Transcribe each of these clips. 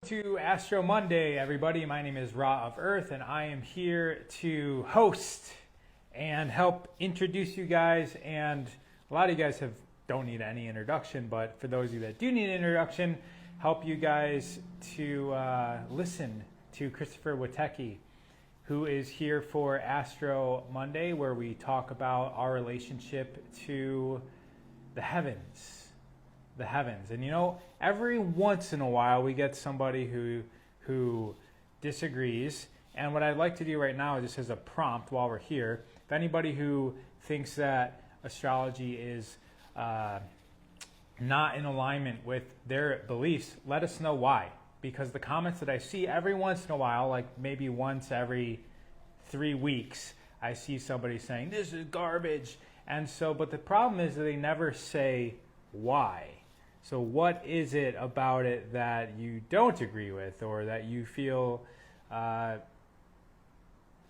To Astro Monday, everybody. My name is Ra of Earth, and I am here to host and help introduce you guys. And a lot of you guys don't need any introduction, but for those of you that do need an introduction, help you guys to listen to Christopher Witecki, who is here for Astro Monday, where we talk about our relationship to the heavens. And you know, every once in a while we get somebody who disagrees, and what I'd like to do right now, just as a prompt while we're here, if anybody who thinks that astrology is not in alignment with their beliefs, let us know why. Because the comments that I see every once in a while, like maybe once every 3 weeks, I see somebody saying this is garbage. And so, but the problem is that they never say why. So what is it about it that you don't agree with, or that you feel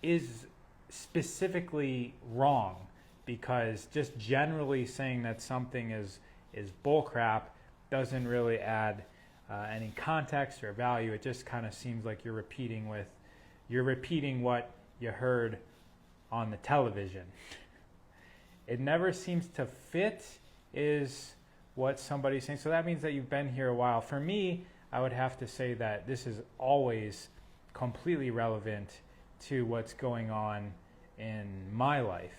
is specifically wrong? Because just generally saying that something is bullcrap doesn't really add any context or value. It just kind of seems like you're repeating what you heard on the television. It never seems to fit is what somebody's saying. So that means that you've been here a while. For me, I would have to say that this is always completely relevant to what's going on in my life,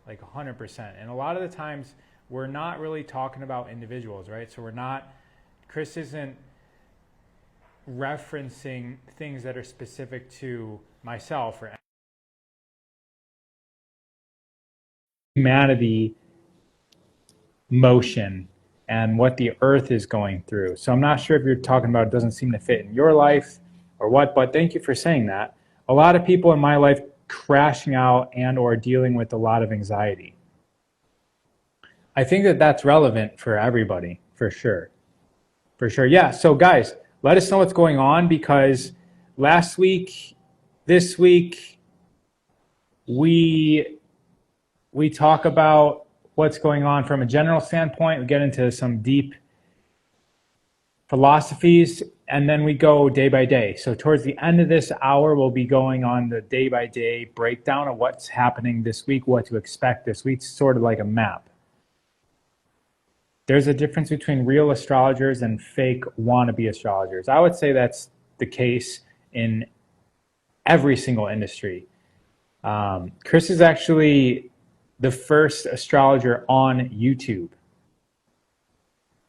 like 100%. And a lot of the times we're not really talking about individuals, right? So Chris isn't referencing things that are specific to myself or humanity motion and what the earth is going through. So I'm not sure if you're talking about it doesn't seem to fit in your life or what, but thank you for saying that. A lot of people in my life crashing out and or dealing with a lot of anxiety. I think that that's relevant for everybody, for sure. For sure. Yeah. So guys, let us know what's going on, because last week, this week, we talk about what's going on from a general standpoint. We get into some deep philosophies, and then we go day by day. So towards the end of this hour, we'll be going on the day by day breakdown of what's happening this week, what to expect this week, sort of like a map. There's a difference between real astrologers and fake wannabe astrologers. I would say that's the case in every single industry. Chris is actually the first astrologer on YouTube.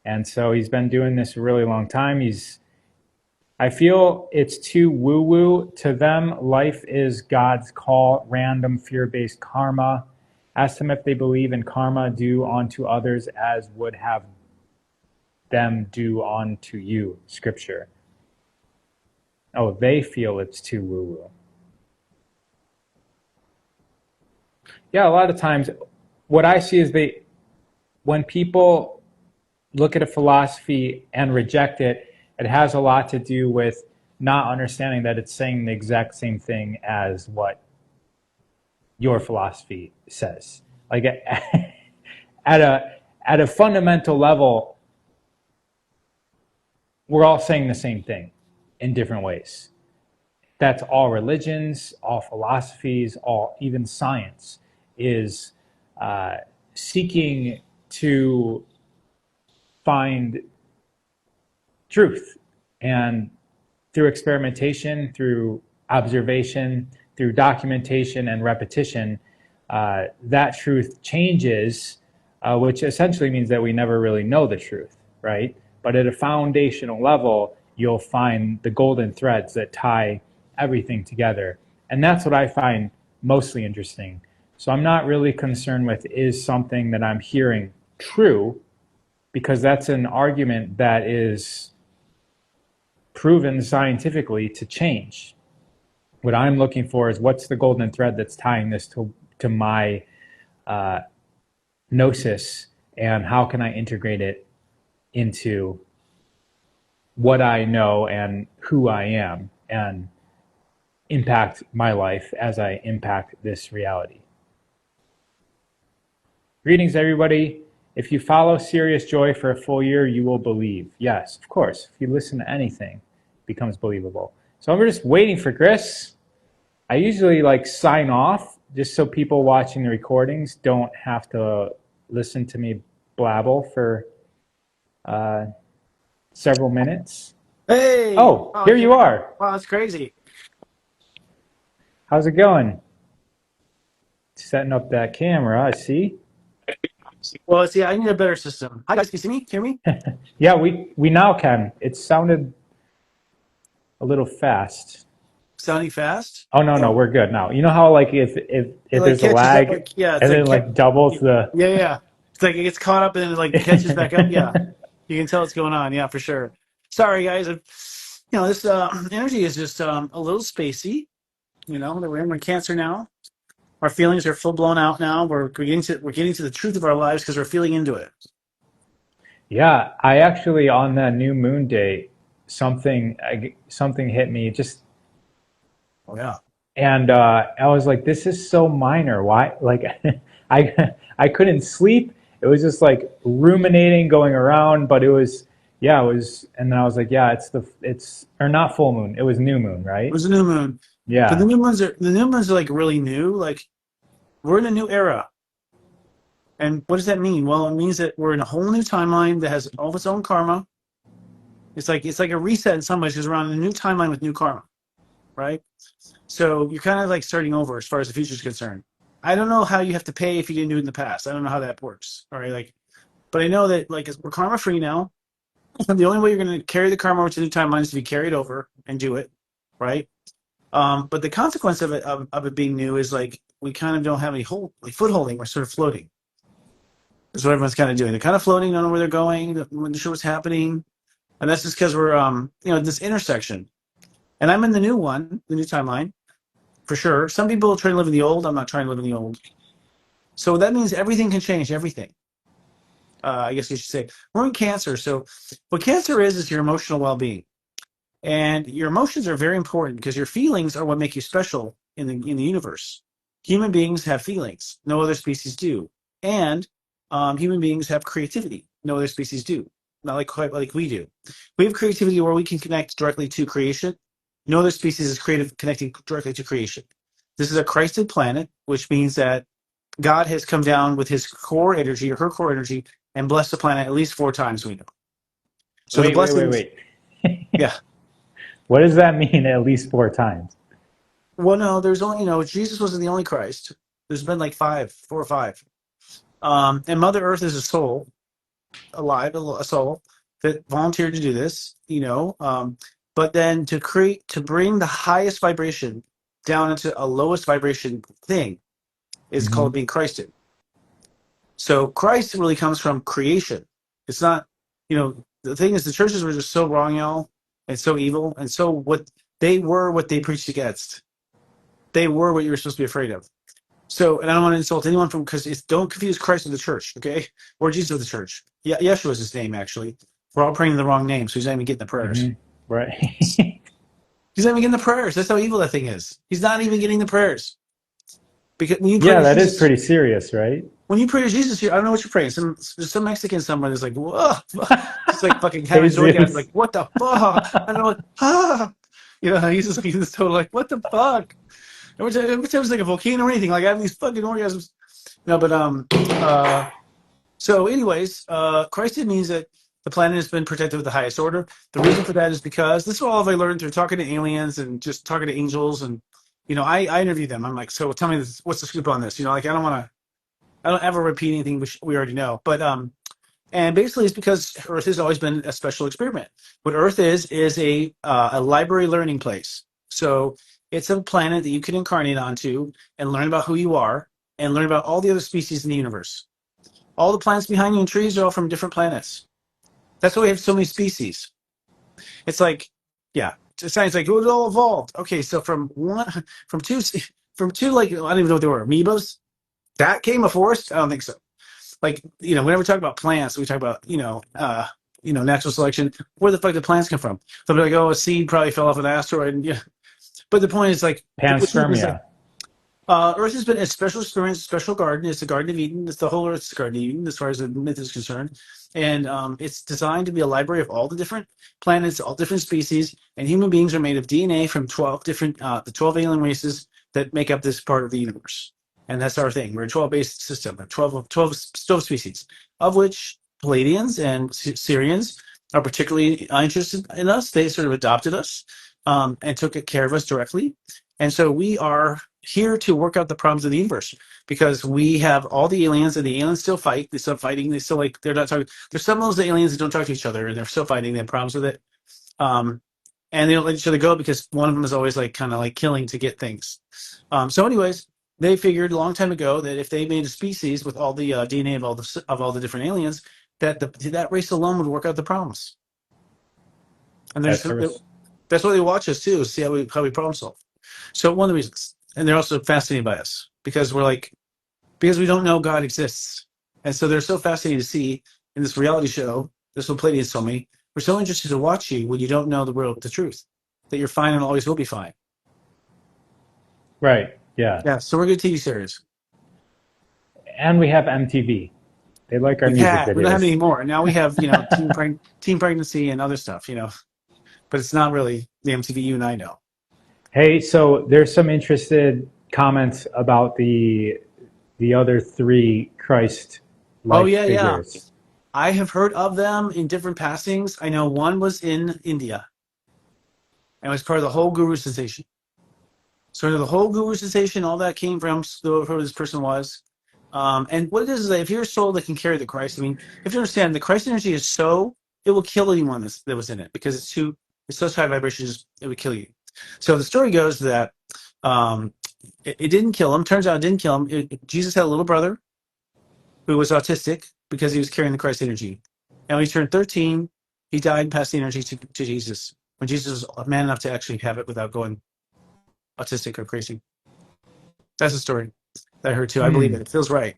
And so he's been doing this a really long time. I feel it's too woo-woo to them. Life is God's call, random, fear-based karma. Ask them if they believe in karma, do unto others as would have them do unto you, scripture. Oh, they feel it's too woo-woo. Yeah, a lot of times what I see is when people look at a philosophy and reject it, it has a lot to do with not understanding that it's saying the exact same thing as what your philosophy says. Like at a fundamental level, we're all saying the same thing in different ways. That's all religions, all philosophies, even science is seeking to find truth, and through experimentation, through observation, through documentation and repetition, that truth changes, which essentially means that we never really know the truth, right? But at a foundational level, you'll find the golden threads that tie everything together. And that's what I find mostly interesting. So I'm not really concerned with is something that I'm hearing true, because that's an argument that is proven scientifically to change. What I'm looking for is what's the golden thread that's tying this to my gnosis, and how can I integrate it into what I know and who I am, and impact my life as I impact this reality. Greetings, everybody. If you follow Sirius Joy for a full year, you will believe. Yes, of course. If you listen to anything, becomes believable. So I'm just waiting for Chris. I usually like sign off just so people watching the recordings don't have to listen to me blabble for uh, several minutes. Hey, Oh, oh, here you are. wow, that's crazy. How's it going? Setting up that camera, I see. Well, see, I need a better system. Hi, guys. Can you see me? Hear me? Yeah, we now can. It sounded a little fast. Sounding fast? Oh no, no, Oh, we're good now. You know how like it if like there's a catches up. lag Like, yeah, it's and then like, like doubles yeah, the yeah. It's like it gets caught up and then it like catches back up. Yeah, you can tell what's going on. Yeah, for sure. Sorry, guys. This energy is just a little spacey. We're in Cancer now. Our feelings are full blown out now. We're getting to the truth of our lives because we're feeling into it. Yeah, I actually on that new moon day something hit me just Oh yeah. and I was like, this is so minor. Why? Like, I couldn't sleep. It was just like ruminating, going around. But it was, yeah, it was. And then I was like, yeah, it's or not full moon. It was new moon, It right? was a new moon, but the Yeah, new moons are like really new. Like we're in a new era, and what does that mean? Well, it means that we're in a whole new timeline that has all of its own karma. It's like a reset in some ways because we're on a new timeline with new karma, right? So you're kind of like starting over as far as the future is concerned. I don't know how you have to pay if you didn't do it in the past. I don't know how that works. All right, but I know that like we're karma free now. The only way you're going to carry the karma over to the new timeline is to be carried over and do it, right? But the consequence of it being new is like we kind of don't have any hold, like foot holding. We're sort of floating. That's what everyone's kind of doing. They're kind of floating, don't know where they're going, not sure what's happening, and that's just because we're at this intersection. And I'm in the new one, the new timeline, for sure. Some people try to live in the old. I'm not trying to live in the old. So that means everything can change. Everything. I guess you should say we're in Cancer. So what Cancer is your emotional well-being. And your emotions are very important because your feelings are what make you special in the universe. Human beings have feelings, no other species do, and human beings have creativity, no other species do. Not like quite like we do. We have creativity where we can connect directly to creation. No other species is creative connecting directly to creation. This is a Christed planet, which means that God has come down with his core energy or her core energy and blessed the planet at least 4 times. We know. So the blessings, wait. yeah. What does that mean? At least four times. Well, no, there's only, Jesus wasn't the only Christ. There's been like 4 or 5. And Mother Earth is a soul, alive, a soul that volunteered to do this, but then to bring the highest vibration down into a lowest vibration thing is Hmm. called being Christed. So Christ really comes from creation. It's not, the thing is the churches were just so wrong, y'all, and so evil, and so what they preached against. They were what you were supposed to be afraid of. So, and I don't want to insult anyone because don't confuse Christ with the church, okay? Or Jesus with the church. Yeah, Yeshua is his name, actually. We're all praying the wrong name, so he's not even getting the prayers. Hmm. Right. He's not even getting the prayers. That's how evil that thing is. He's not even getting the prayers. Because when you pray Yeah, to that is Jesus, pretty serious, right? when you pray to Jesus, I don't know what you're praying. There's some Mexican somewhere that's like, whoa, just like fucking having Hey his orgasm, Zeus. like, what the fuck? I don't know, like, ah. He's just total like, what the fuck? Every time it's like a volcano or anything, like I have these fucking orgasms. No, but so anyways, Christed means that the planet has been protected with the highest order. The reason for that is because this is all I learned through talking to aliens and just talking to angels, and I interview them. I'm like, so tell me this, what's the scoop on this? I don't ever repeat anything which we already know. But and basically it's because Earth has always been a special experiment. What Earth is a library learning place. So it's a planet that you can incarnate onto and learn about who you are and learn about all the other species in the universe. All the plants behind you and trees are all from different planets. That's why we have so many species. It's like, yeah, it sounds like it was all evolved. Okay, so from two, from two, like I don't even know what they were, amoebas. That came before us? I don't think so. Like, whenever we talk about plants, we talk about natural selection. Where the fuck did plants come from? They'll be like, oh, a seed probably fell off an asteroid. And, yeah, but the point is like, which is like, Panspermia. Earth has been a special experience, a special garden. It's the Garden of Eden. It's the whole Earth's Garden of Eden, as far as the myth is concerned. And it's designed to be a library of all the different planets, all different species. And human beings are made of DNA from 12 different, the 12 alien races that make up this part of the universe. And that's our thing. We're a 12-based system, 12 species, of which Palladians and Syrians are particularly interested in us. They sort of adopted us and took care of us directly. And so we are here to work out the problems of the universe because we have all the aliens and the aliens still fight. They still fighting. They still like they're not talking. There's some of those aliens that don't talk to each other and they're still fighting. They have problems with it. Um, and they don't let each other go because one of them is always like kind of like killing to get things. So, anyways, they figured a long time ago that if they made a species with all the DNA of all the different aliens, that that race alone would work out the problems. And That's a that's why they watch us too, see how we problem solve. So one of the reasons, and they're also fascinated by us because because we don't know God exists, and so they're so fascinated to see in this reality show. This is what Palladius told me. We're so interested to watch you when you don't know the truth, that you're fine and always will be fine. right. Yeah. Yeah, so we're good TV series. And we have MTV. They like our music We don't have any videos. more. Now we have teen pregnancy and other stuff, but it's not really the MTV you and I know. Hey, so there's some interested comments about the other three Oh Christ-like yeah, yeah. figures. I have heard of them in different passings. I know one was in India and was part of the whole guru sensation. So the whole guru sensation, all that came from who this person was. And what it is that if you're a soul that can carry the Christ, I mean, if you understand the Christ energy is so it will kill anyone that was in it because it's such high vibrations it would kill you. So the story goes that um, it didn't kill him. Turns out it didn't kill him. Jesus had a little brother who was autistic because he was carrying the Christ energy. And when he turned 13, he died and passed the energy to Jesus when Jesus was man enough to actually have it without going autistic or crazy. That's the story that I heard too. I believe it. Hmm. It feels right.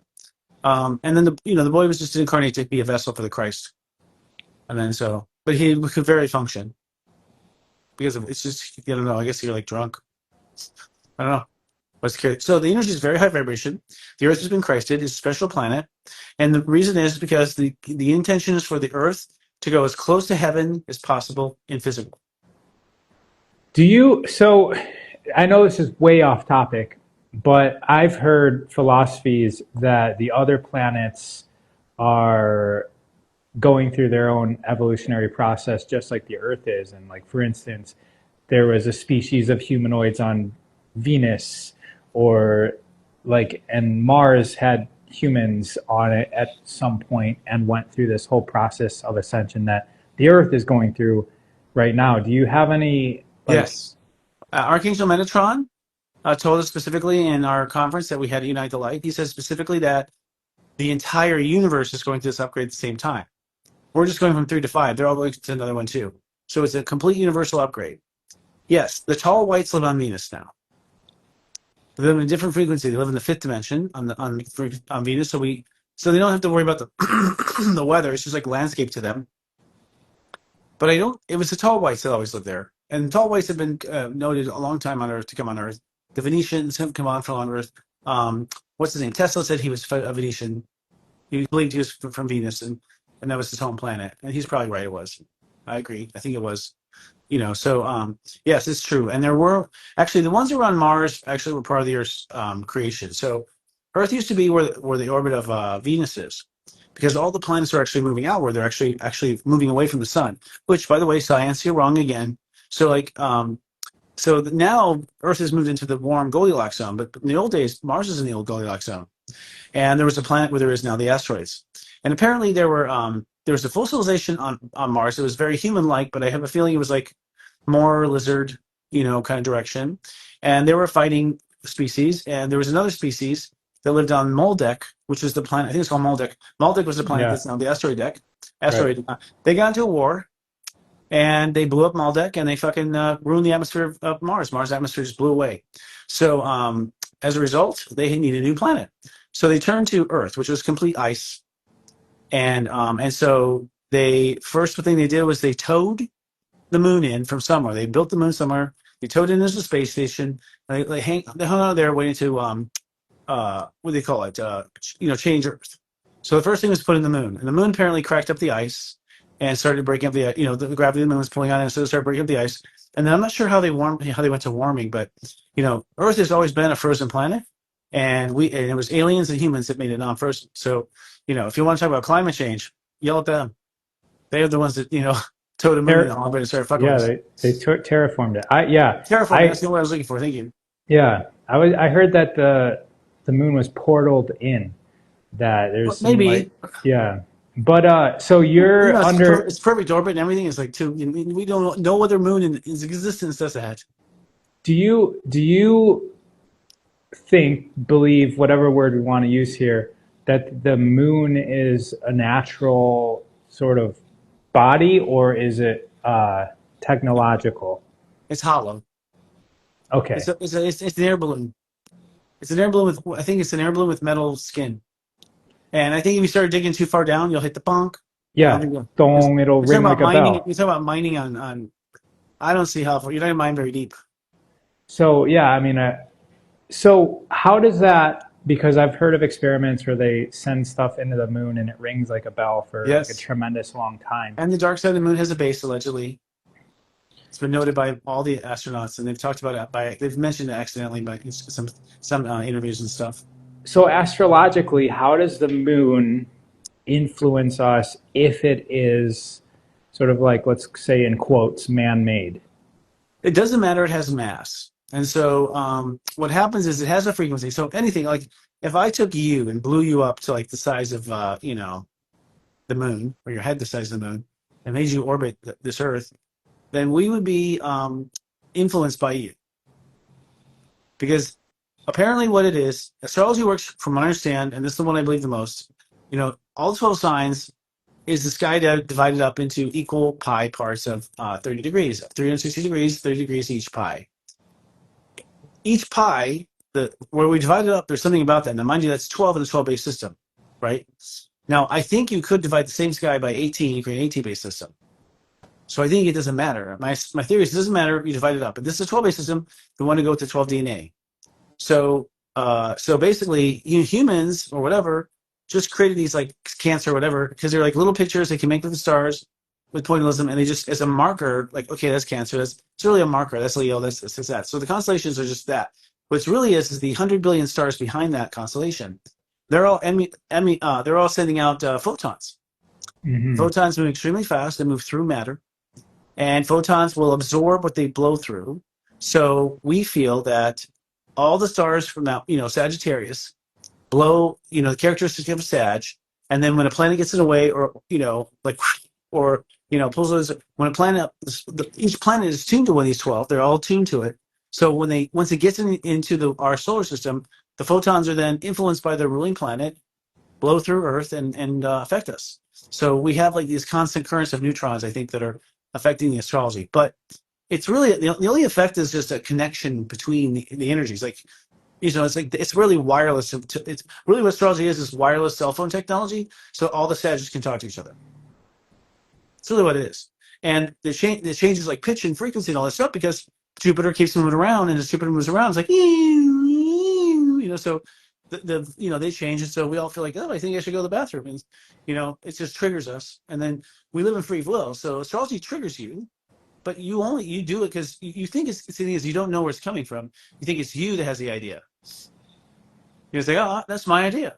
And then the boy was just incarnated to be a vessel for the Christ. And then but he could very function because of it's just I don't know. I guess you're like drunk. I don't know. What's curious. So the energy is very high vibration. The Earth has been Christed. It's a special planet, and the reason is because the intention is for the Earth to go as close to heaven as possible in physical. So I know this is way off topic, but I've heard philosophies that the other planets are going through their own evolutionary process just like the Earth is. And like for instance, there was a species of humanoids on Venus, or like, and Mars had humans on it at some point and went through this whole process of ascension that the Earth is going through right now. Do you have any like? Yes, Archangel Metatron told us specifically in our conference that we had to unite the light. He says specifically that the entire universe is going through this upgrade at the same time. We're just going from 3 to 5. They're all going to another one too. So it's a complete universal upgrade. Yes, the tall whites live on Venus now. They live in a different frequency. They live in the fifth dimension on Venus. So they don't have to worry about the the weather. It's just like landscape to them. But I don't. It was the tall whites that always lived there, and tall whites have been noted a long time on Earth to come on Earth. The Venetians have come on Earth. What's his name? Tesla said he was a Venetian. He believed he was from Venus, and that was his home planet. And he's probably right. It was. I agree. I think it was. Yes, it's true. And there were actually the ones around Mars actually were part of the Earth's creation. So Earth used to be where the orbit of Venus is, because all the planets are actually moving outward. They're actually moving away from the sun. Which, by the way, science, you're wrong again. So now Earth has moved into the warm Goldilocks zone, but in the old days, Mars is in the old Goldilocks zone. And there was a planet where there is now the asteroids. And apparently there was a full civilization on Mars. It was very human-like, but I have a feeling it was like more lizard, kind of direction. And they were fighting species. And there was another species that lived on Moldek, which is the planet. I think it's called Moldek. Moldek was the planet Yeah, that's now the asteroid deck. right. They got into a war and they blew up Maldek and they fucking ruined the atmosphere of Mars. Mars' atmosphere just blew away. So as a result, they need a new planet. So they turned to Earth, which was complete ice. And so they first thing they did was they towed the moon in from somewhere. They built the moon somewhere. They towed it into the space station. And they hung out there waiting to what do they call it? Change Earth. So the first thing was put in the moon, and the moon apparently cracked up the ice and started breaking up the gravity of the moon was pulling on it, so it started breaking up the ice. And then I'm not sure how they went to warming, but Earth has always been a frozen planet, and it was aliens and humans that made it non-frozen. So if you want to talk about climate change, yell at them. They are the ones that towed the moon in orbit and started fucking with us. They terraformed it. Terraforming. That's the word I was looking for. Thank you. Yeah, I heard that the moon was portaled in. That there's some, maybe. But so you're under. It's perfect orbit and everything is like too. We don't know no other moon in existence does that. Do you believe, whatever word we want to use here, that the moon is a natural sort of body, or is it technological? It's hollow. Okay. It's an air balloon. It's an air balloon with. I think it's an air balloon with metal skin. And I think if you start digging too far down, you'll hit the bonk. Yeah. It'll ring like a bell. You talk about mining on. I don't see how far. You're not going to mine very deep. So yeah, I mean, so how does that? Because I've heard of experiments where they send stuff into the moon and it rings like a bell for like a tremendous long time. And the dark side of the moon has a base, allegedly. It's been noted by all the astronauts, and they've talked about it. They've mentioned it accidentally by some interviews and stuff. So astrologically, how does the moon influence us if it is sort of like, let's say in quotes, man-made? It doesn't matter. It has mass. And so what happens is it has a frequency. So anything, like if I took you and blew you up to like the size of, the moon, or your head the size of the moon, and made you orbit this Earth, then we would be influenced by you. Because apparently what it is, astrology works from what I understand, and this is the one I believe the most, all the 12 signs is the sky divided up into equal pi parts of 30 degrees, 360 degrees, 30 degrees each pi. Each pi, where we divide it up, there's something about that. Now, mind you, that's 12 in a 12-base system, right? Now, I think you could divide the same sky by 18, you create an 18-base system. So I think it doesn't matter. My theory is it doesn't matter if you divide it up. But this is a 12-base system. We want to go with the 12 DNA. So basically, humans or whatever just created these like Cancer or whatever because they're like little pictures they can make with the stars with pointillism, and they just as a marker, like, okay, that's Cancer. It's really a marker. That's Leo. That's that. So the constellations are just that. What really is the 100 billion stars behind that constellation. They're all they're all sending out photons. Mm-hmm. Photons move extremely fast. They move through matter, and photons will absorb what they blow through. So we feel that all the stars from that, Sagittarius, blow, the characteristics of Sag, and then when a planet gets in the way, or pulls those, when a planet, each planet is tuned to one of these 12. They're all tuned to it. So once it gets into our solar system, the photons are then influenced by the ruling planet, blow through Earth, and affect us. So we have like these constant currents of neutrons, I think, that are affecting the astrology. But it's really the only effect is just a connection between the energies. Like, it's really wireless. It's really what astrology is wireless cell phone technology. So all the Sagittarius can talk to each other. That's really what it is. And the changes like pitch and frequency and all that stuff because Jupiter keeps moving around, and as Jupiter moves around, it's like so they change, and so we all feel like, oh, I think I should go to the bathroom, and it just triggers us, and then we live in free will. So astrology triggers you, but you do it because you think it's the thing is you don't know where it's coming from. You think it's you that has the idea. You say, oh, that's my idea,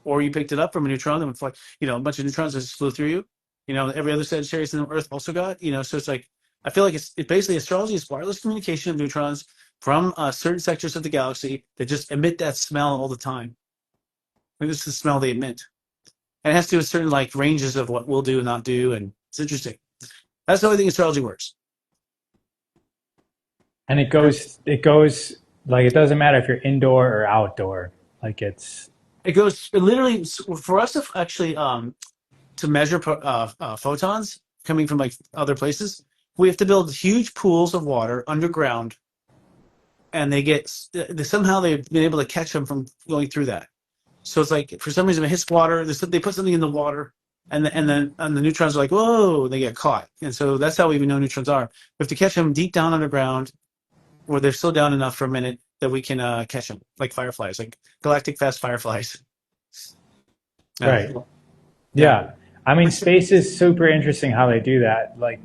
or you picked it up from a neutron, and it's like a bunch of neutrons that just flew through you. Every other Sagittarius in the Earth also got. So it's like I feel like it's basically astrology is wireless communication of neutrons from certain sectors of the galaxy that just emit that smell all the time. Like, this is the smell they emit, and it has to do with certain like ranges of what we'll do and not do, and it's interesting. That's the only thing astrology works. And it goes like, it doesn't matter if you're indoor or outdoor. Like it goes literally for us to actually to measure photons coming from like other places. We have to build huge pools of water underground, and somehow they've been able to catch them from going through that. So it's like for some reason it hits water. They put something in the water, and the neutrons are like, whoa, they get caught. And so that's how we even know neutrons are. We have to catch them deep down underground, or they're slowed down enough for a minute that we can catch them, like fireflies, like galactic fast fireflies. Yeah, Right. yeah. Yeah. I mean, space is super interesting how they do that. Like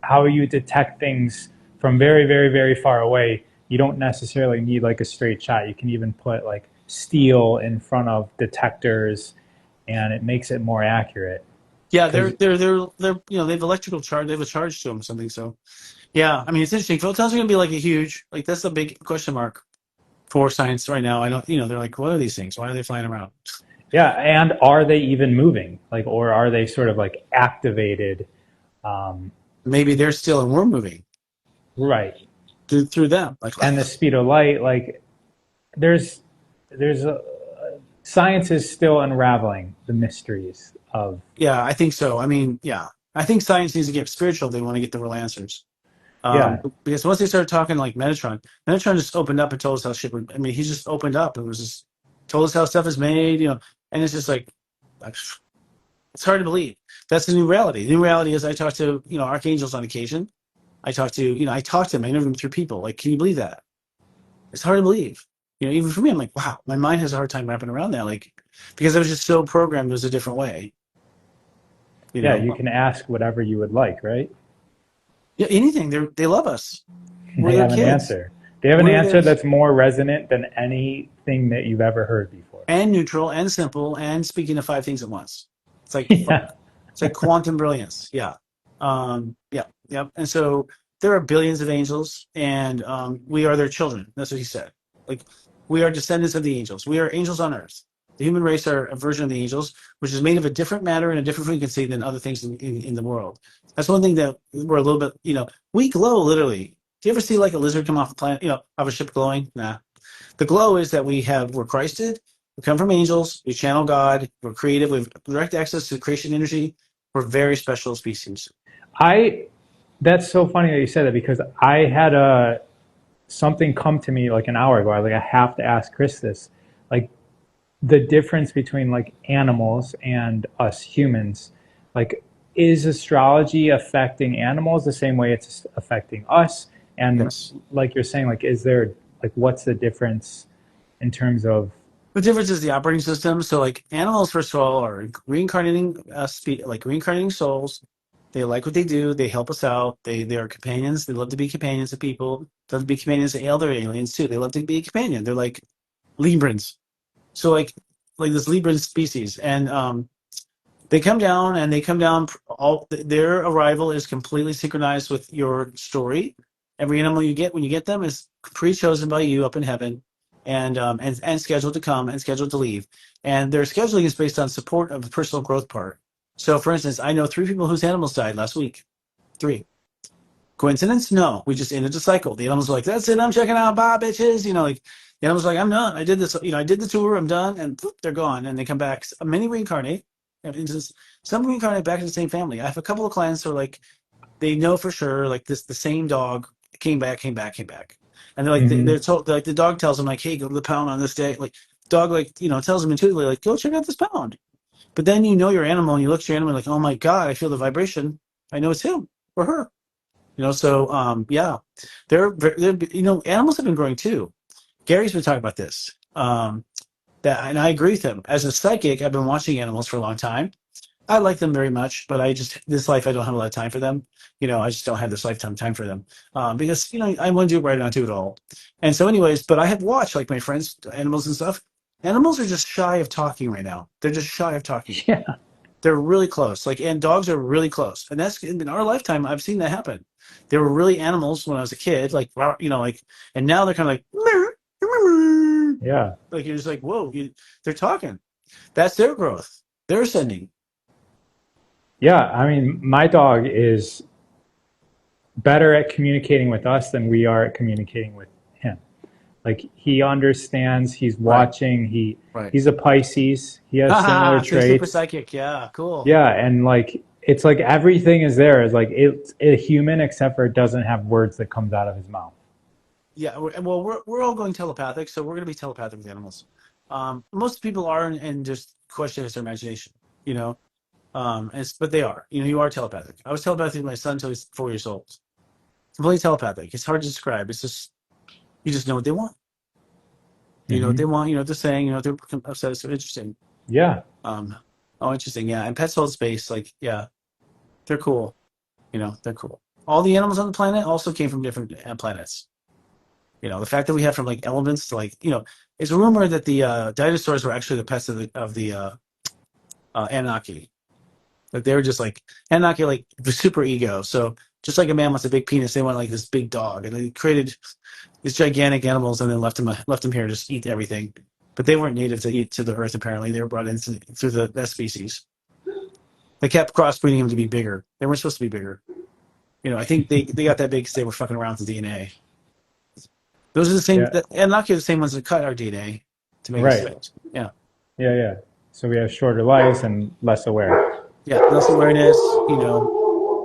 how you detect things from very, very, very far away. You don't necessarily need like a straight shot. You can even put like steel in front of detectors and it makes it more accurate. Yeah, Because, they have electrical charge. They have a charge to them or something. So yeah, I mean it's interesting. Photons are going to be like a huge, like that's the big question mark for science right now. I don't, they're like, what are these things? Why are they flying around? yeah. And are they even moving? Like, or are they sort of like activated? Um, Maybe they're still and we're moving right. through them. Like, And the speed of light, like, there's, there's a, science is still unraveling the mysteries of, yeah, I think so. I mean, yeah, I think science needs to get spiritual. They want to get the real answers. yeah, Because once they started talking like Metatron just opened up and told us how shit. I mean, he just opened up. It was just told us how stuff is made, and it's just like it's hard to believe. That's the new reality. The new reality is I talk to archangels on occasion. I talk to them. I interview them through people. Like, can you believe that? It's hard to believe. Even for me, I'm like, wow, my mind has a hard time wrapping around that. Like, because I was just so programmed, it was a different way. You yeah, know, you can ask whatever you would like, right? yeah, anything. They love us. We're They their have an kids. answer. They have an We're their answer that's more resonant than anything that you've ever heard before. and neutral and simple and speaking of five things at once. It's like Yeah. it's like quantum brilliance. Yeah. Yeah. Yep. And so there are billions of angels, and we are their children. That's what he said. Like, we are descendants of the angels. We are angels on earth. The human race are a version of the angels, which is made of a different matter and a different frequency than other things in the world. That's one thing that we're a little bit, we glow literally. Do you ever see like a lizard come off the planet, off a ship glowing? Nah. The glow is that we're Christed, we come from angels, we channel God, we're creative, we have direct access to creation energy. We're very special species. I that's so funny that you said that because I had a something come to me like an hour ago. I was like, I have to ask Chris this. Like the difference between like animals and us humans. Like, is astrology affecting animals the same way it's affecting us? And Yes. like you're saying, like, is there like what's the difference in terms of The difference is the operating system. So, like animals, first of all, are reincarnating like reincarnating souls. They like what they do. They help us out. They are companions. They love to be companions to people. They love to be companions to other aliens too. They love to be a companion. They're like Librans. So like this Libran species, and they come down and they come down. All their arrival is completely synchronized with your story. Every animal you get when you get them is pre-chosen by you up in heaven, and scheduled to come and scheduled to leave. And their scheduling is based on support of the personal growth part. So, for instance, I know 3 people whose animals died last week. 3. Coincidence? No. We just ended the cycle. The animals were like, "That's it. I'm checking out. Bye, bitches." Like the animals were like, "I'm done. I did this. I did the tour. I'm done." And poof, they're gone. And they come back. Many reincarnate. And some reincarnate back in the same family. I have a couple of clients who are like, they know for sure, like the same dog came back, came back, came back. And they're like, mhm. they're told, like the dog tells them like, "Hey, go to the pound on this day." Like dog, like tells them intuitively, like, "Go check out this pound." But then you know your animal, and you look at your animal like, "Oh my god, I feel the vibration. I know it's him or her." So yeah, they're animals have been growing too. Gary's been talking about this. That and I agree with him. As a psychic, I've been watching animals for a long time. I like them very much, but this life I don't have a lot of time for them. I just don't have this lifetime time for them. Because I want to do right on to it all. And so, anyways, but I have watched like my friends, animals and stuff. Animals are just shy of talking right now. They're just shy of talking. Yeah. They're really close. Like, and dogs are really close. And that's in our lifetime. I've seen that happen. They were really animals when I was a kid, like, like, and now they're kind of like, Yeah. like you're just like, whoa, they're talking. That's their growth. They're ascending. Yeah. I mean, my dog is better at communicating with us than we are at communicating with him. Like he understands, he's Right, watching, right. he's a Pisces, he has similar Haha, so super traits. psychic. Yeah, cool. Yeah, and like it's like everything is there. It's like it's a human except for it doesn't have words that comes out of his mouth. Yeah, well, we're all going telepathic, so we're going to be telepathic with animals. Most people are, and just question is their imagination, you know. But they are. You are telepathic. I was telepathic with my son until he's 4 years old. completely telepathic. It's hard to describe. It's just you just know what they want. You know what Hmm. they want. You know what they're saying. You know what they're upset. It's so interesting. Yeah. Um, oh, interesting. Yeah, and pets hold space. Like, yeah, they're cool. You know, they're cool. All the animals on the planet also came from different planets. You know, the fact that we have from like elements to like, you know, it's rumored that the dinosaurs were actually the pets of the Anunnaki. Like they were just like Anunnaki, like the super ego. So just like a man wants a big penis, they want like this big dog, and they created these gigantic animals and then left them here to just eat everything. But they weren't native to eat to the earth. Apparently, they were brought in through that species. They kept crossbreeding them to be bigger. They weren't supposed to be bigger. You know, I think they got that big because they were fucking around with the DNA. Those are the same. Yeah. Anunnaki are the same ones that cut our DNA to make us Right. fit. Yeah, Yeah. Yeah. So we have shorter lives and less aware. yeah. Less awareness. You know.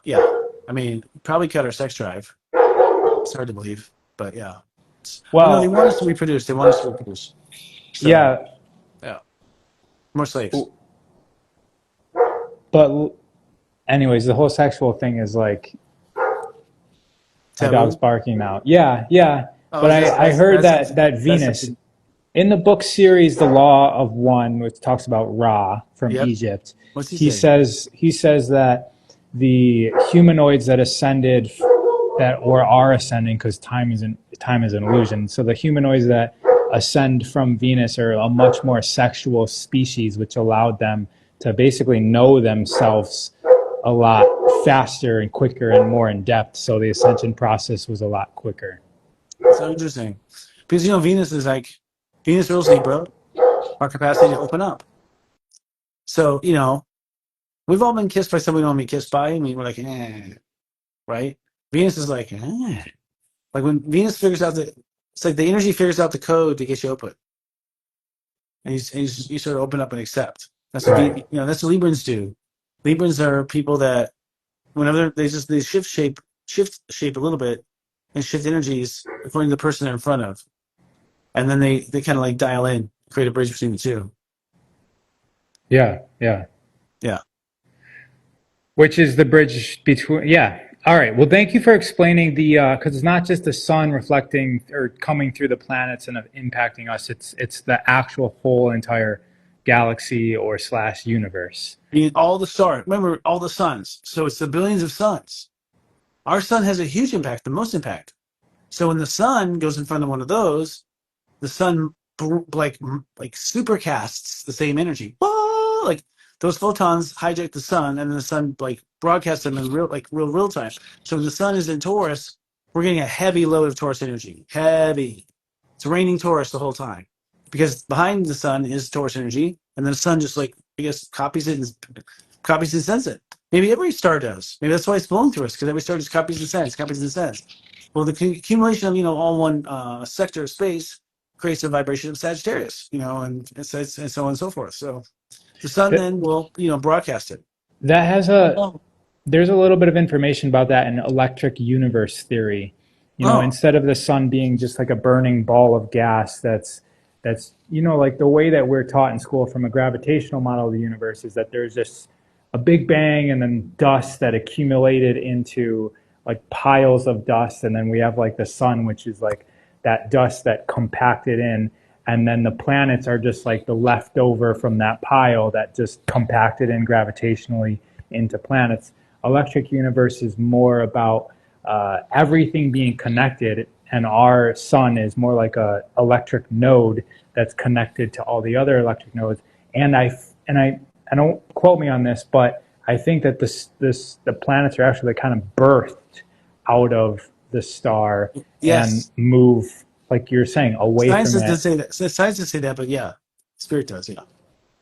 Yeah. I mean, probably cut our sex drive. It's hard to believe, but yeah. Well, no, they Well, want us to reproduce. They want us to reproduce. So yeah. yeah, more slaves. But anyways, the whole sexual thing is like my dog's Taboo. barking now. Yeah, yeah. Oh, But is this I heard that's that that's Venus something. in the book series The Law of One, which talks about Ra from Yep. Egypt, What's he say? he says that the humanoids that ascended that or are ascending because time is an illusion. So the humanoids that ascend from Venus are a much more sexual species, which allowed them to basically know themselves a lot faster and quicker and more in depth. So the ascension process was a lot quicker. So interesting, because you know Venus is like Venus rules Libra, our capacity to open up. So you know we've all been kissed by someone we don't want to be kissed by. I mean, we're like, right? Venus is like, like when Venus figures out that it's like the energy figures out the code to get you open, and you sort of open up and accept. That's what Right. you know. That's what Librans do. Librans are people that whenever they shift shape a little bit and shift energies according to the person they're in front of, and then they kind of like dial in, create a bridge between the two. Yeah. Yeah. Yeah. Which is the bridge between, yeah. All right. Well, thank you for explaining the, because it's not just the sun reflecting or coming through the planets and impacting us. It's the actual whole entire galaxy or slash universe. I mean, all the stars. Remember all the suns. So it's the billions of suns. Our sun has a huge impact, the most impact. So when the sun goes in front of one of those, the sun like supercasts the same energy. Whoa! Like those photons hijack the sun, and then the sun like broadcasts them in real time. So when the sun is in Taurus, we're getting a heavy load of Taurus energy. Heavy. It's raining Taurus the whole time because behind the sun is Taurus energy, and then the sun just like I guess copies and sends it. Maybe every star does. Maybe that's why it's flowing through us because every star just copies and sends. Well, the accumulation of all one sector of space creates a vibration of Sagittarius, and so on and so forth. So the sun That then will broadcast it. that has there's a little bit of information about that in electric universe theory. Oh, Instead of the sun being just like a burning ball of gas that's like the way that we're taught in school from a gravitational model of the universe is that there's just a big bang and then dust that accumulated into like piles of dust, and then we have like the sun, which is like that dust that compacted in, and then the planets are just like the leftover from that pile that just compacted in gravitationally into planets. Electric universe is more about everything being connected, and our sun is more like a electric node that's connected to all the other electric nodes. And I don't quote me on this, but I think that the planets are actually kind of birthed out of the star and yes. move, like you're saying, away Science from doesn't it. say that. Science doesn't say that, but yeah, spirit does. Yeah,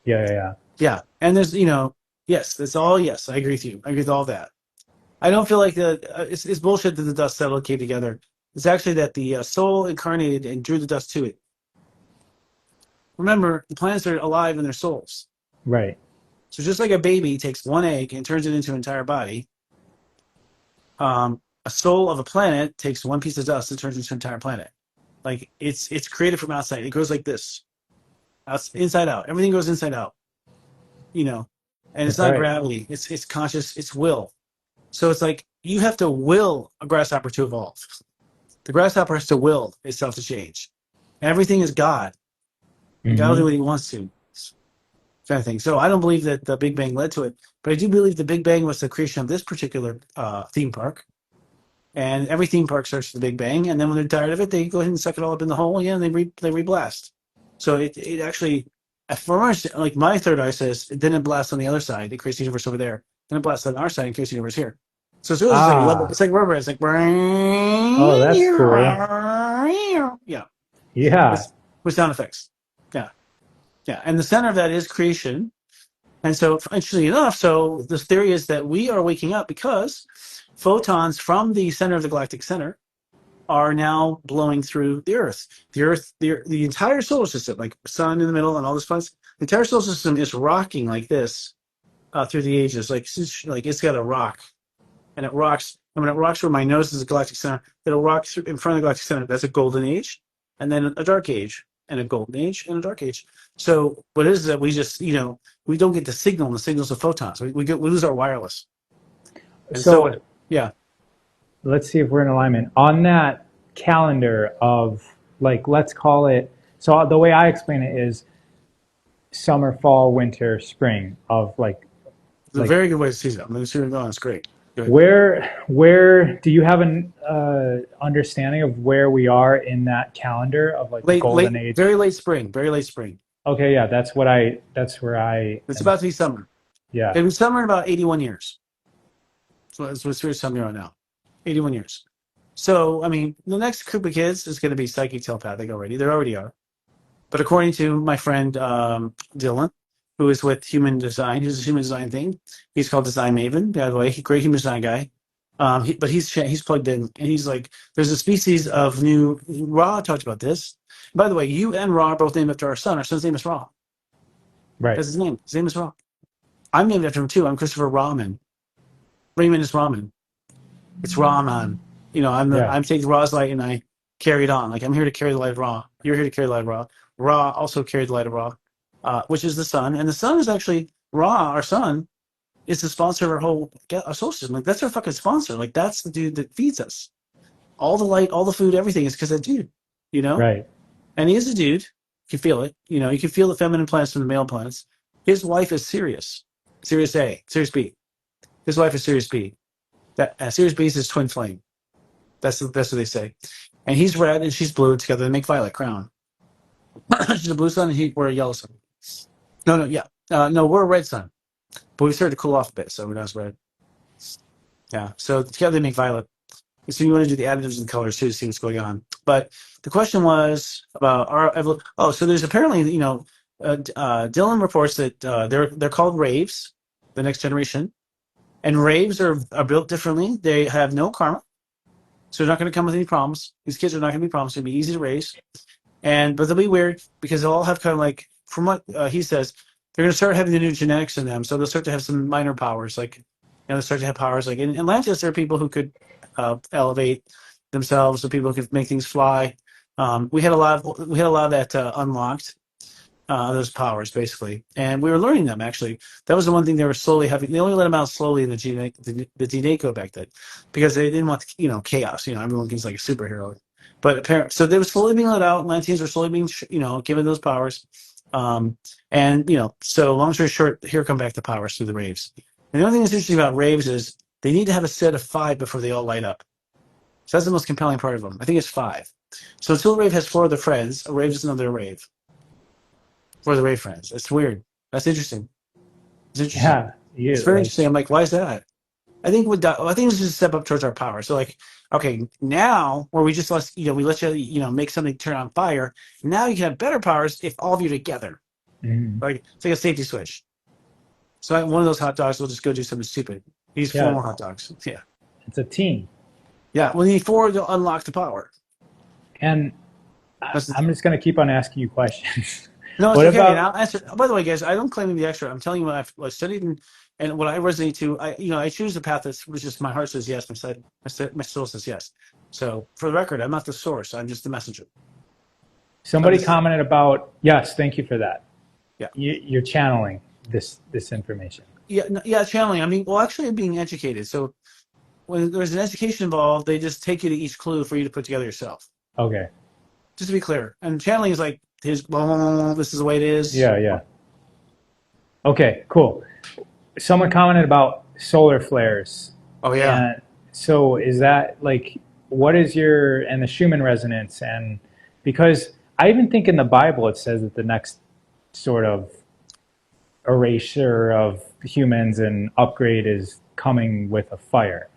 Yeah, yeah, yeah. yeah. And there's yes, that's all. Yes, I agree with you. I agree with all that. I don't feel like it's bullshit that the dust settled came together. It's actually that the soul incarnated and drew the dust to it. Remember, the planets are alive in their souls. Right. So just like a baby takes one egg and turns it into an entire body, a soul of a planet takes one piece of dust and turns it into an entire planet. Like it's created from outside. It goes like this, inside out. Everything goes inside out. You know, and it's That's not right. gravity. It's conscious. It's will. So it's like you have to will a grasshopper to evolve. The grasshopper has to will itself to change. Everything is God. And God will do Hmm. what he wants to, kind of thing. So I don't believe that the Big Bang led to it, but I do believe the Big Bang was the creation of this particular theme park. And every theme park starts with the Big Bang, and then when they're tired of it, they go ahead and suck it all up in the hole again, and they reblast. So it actually, from our, like my third eye says, it didn't blast on the other side. It creates the universe over there. Then it blasts on our side and creates the universe here. So it's really just like a level. Ah, It's like rubber. It's like oh, that's cool. yeah, Yeah. with sound effects. Yeah, yeah. And the center of that is creation. And so, interestingly enough, so the theory is that we are waking up because photons from the center of the galactic center are now blowing through the Earth. The entire solar system, like sun in the middle and all this fun, the entire solar system is rocking like this through the ages. Like it's got a rock, and it rocks. And when it rocks where my nose is the galactic center, it'll rock through in front of the galactic center. That's a golden age, and then a dark age, and a golden age, and a dark age. So what is that we just we don't get the signal, and the signals of photons. We lose our wireless, and so So yeah. let's see if we're in alignment on that calendar of, like, let's call it. So the way I explain it is summer, fall, winter, spring of It's a like very good way to see that. I'm going to see where you're going. It's great. Good. where do you have an understanding of where we are in that calendar of like the golden age? Very late spring. Very late spring. Okay, yeah, that's where I It's am. about to be summer. Yeah, It'll be summer in about 81 years. So that's what's serious summer right now. 81 years. So, I mean, the next group of kids is going to be psychic telepathic already. They already are. But according to my friend Dylan, who is with Human Design, who's a human design thing, he's called Design Maven, by the way. Great human design guy. But he's plugged in, and he's like, there's a species of new. Ra talked about this. By the way, you and Ra are both named after our son. Our son's name is Ra. right. That's his name. His name is Ra. I'm named after him too. I'm Christopher Rahman. Raymond is Raman. It's Rahman. Yeah, I'm taking Ra's light and I carry it on. Like I'm here to carry the light of Ra. You're here to carry the light of Ra. Ra also carried the light of Ra, which is the sun. And the sun is actually Ra, our sun, is the sponsor of our whole our solar system. Like that's our fucking sponsor. Like that's the dude that feeds us. All the light, all the food, everything is because of that dude. You know? right. And he is a dude. You can feel it. You can feel the feminine planets from the male planets. His wife is Sirius. Sirius A. Sirius B. His wife is Sirius B. That Sirius B is his twin flame. That's what they say. And he's red and she's blue. Together they make violet crown. She's a blue sun and we're a yellow sun. No, yeah. No, we're a red sun. But we started to cool off a bit, so we're not red. Yeah. So together they make violet. So you want to do the additives and colors too to see what's going on. But the question was about our evolution. Oh, so there's apparently, Dylan reports that they're called raves, the next generation. And raves are built differently. They have no karma. So they're not going to come with any problems. These kids are not going to be problems. It'll be easy to raise. But they'll be weird because they'll all have kind of like, from what he says, they're going to start having the new genetics in them. So they'll start to have some minor powers. Like, they'll start to have powers. Like in Atlantis, there are people who could elevate themselves. So people who could make things fly. We had a lot of that unlocked. Those powers, basically. And we were learning them, actually. That was the one thing they were slowly having. They only let them out slowly in the DNA code back then because they didn't want, chaos. Everyone gets like a superhero. But apparently, so they were slowly being let out. Atlanteans were slowly being, given those powers. So long story short, here come back the powers through the raves. And the only thing that's interesting about raves is they need to have a set of 5 before they all light up. So that's the most compelling part of them. I think it's 5. So until a rave has 4 other friends, a rave is another rave. For the rave friends. It's weird. That's interesting. It's interesting. Yeah, It's very interesting. I'm like, why is that? I think I think it's just a step up towards our power. So like, okay, now where we just let you make something turn on fire. Now you can have better powers if all of you are together. mhm. Like it's like a safety switch. So one of those hot dogs will just go do something stupid. He needs 4 Yeah, more hot dogs. Yeah. it's a team. Yeah. Well, you need 4 to unlock the power. And I'm just going to keep on asking you questions. No, it's What okay. And about I'll answer. Oh, by the way, guys, I don't claim to be the expert. I'm telling you what I've studied and what I resonate to. I choose the path that's which is my heart says yes, my soul says yes. So for the record, I'm not the source. I'm just the messenger. I'm somebody just commented about, yes, thank you for that. yeah, You're channeling this information. yeah, channeling. I mean, well, actually, I'm being educated. So when there's an education involved, they just take you to each clue for you to put together yourself. Okay. Just to be clear. And channeling is like, here's blah, blah, blah, blah, this is the way it is. Yeah, yeah. Okay, cool. Someone commented about solar flares. Oh yeah. And so is that like, what is your, and the Schumann resonance? And because I even think in the Bible it says that the next sort of erasure of humans and upgrade is coming with a fire.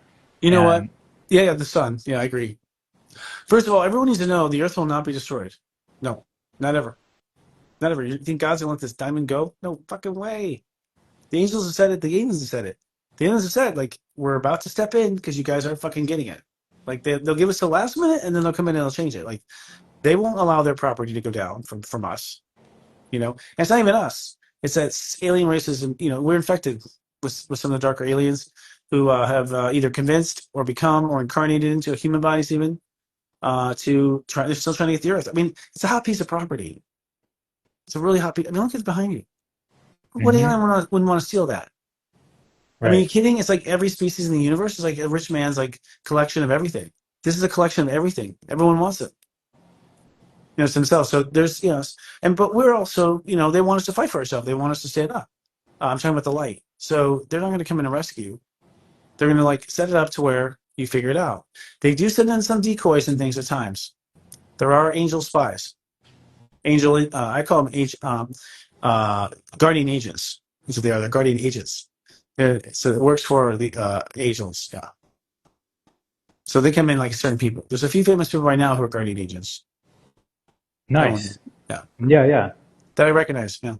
You know what? And Yeah, the sun. Yeah, I agree. First of all, everyone needs to know the Earth will not be destroyed. No, not ever. Not ever. You think God's gonna let this diamond go? No fucking way. The angels have said it. The aliens have said it. The aliens have said, like, we're about to step in because you guys aren't fucking getting it. Like, they'll give us the last minute and then they'll come in and they'll change it. Like, they won't allow their property to go down from us. You know, and it's not even us. It's that alien races, and we're infected with some of the darker aliens who have either convinced or become or incarnated into human bodies, even to try. They're still trying to get the Earth. I mean, it's a hot piece of property. It's a really hot piece. I mean, look at behind you. What mhm, alien wouldn't want to steal that? I mean, right. you kidding? It's like every species in the universe is like a rich man's like collection of everything. This is a collection of everything. Everyone wants it. It's themselves. So there's, but we're also, they want us to fight for ourselves. They want us to stand up. I'm talking about the light. So they're not going to come in and rescue. They're going to like set it up to where you figure it out. They do send in some decoys and things at times. There are angel spies. I call them guardian agents. That's what they are. They're guardian agents. So it works for the angels. Yeah. So they come in like certain people. There's a few famous people right now who are guardian agents. Nice. Yeah. Yeah, yeah. That I recognize. Yeah.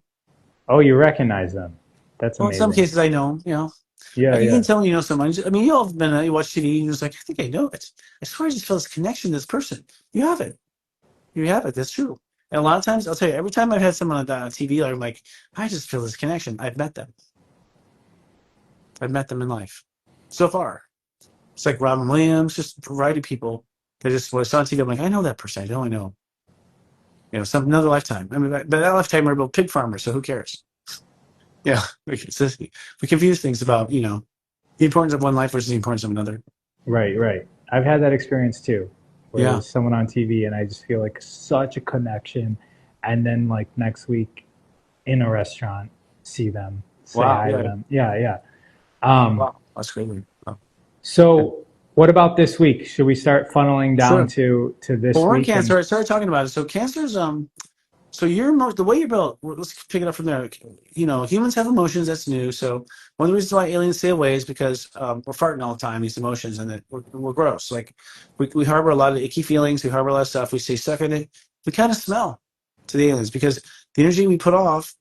Oh, you recognize them. That's Well, in some amazing. cases I know. Yeah, Like you can yeah. tell when you know someone. I mean, you all have been, you watch TV, and you're just like, I think I know it. I swear I just feel this connection to this person. You have it. You have it. That's true. And a lot of times, I'll tell you, every time I've had someone on TV, I'm like, I just feel this connection. I've met them. I've met them in life. So far. It's like Robin Williams, just a variety of people. They just, when I saw on TV, I'm like, I know that person. I don't know. Another lifetime. I mean, but that lifetime we're both pig farmers, so who cares? Yeah. We confuse things about, the importance of one life versus the importance of another. Right, right. I've had that experience too, where Yeah. there's someone on TV and I just feel like such a connection. And then like next week in a restaurant, see them, say Wow. hi to Yeah. them. Yeah, yeah. Um, Wow. That's crazy. Oh. so what about this week? Should we start funneling down Sure. to Well, this we're in week? And Cancer. I started talking about it. So Cancer's so the way you're built. Let's pick it up from there. Humans have emotions. That's new. So one of the reasons why aliens stay away is because we're farting all the time, these emotions, and that we're gross. Like we harbor a lot of icky feelings. We harbor a lot of stuff. We stay stuck in it. We kind of smell to the aliens because the energy we put off.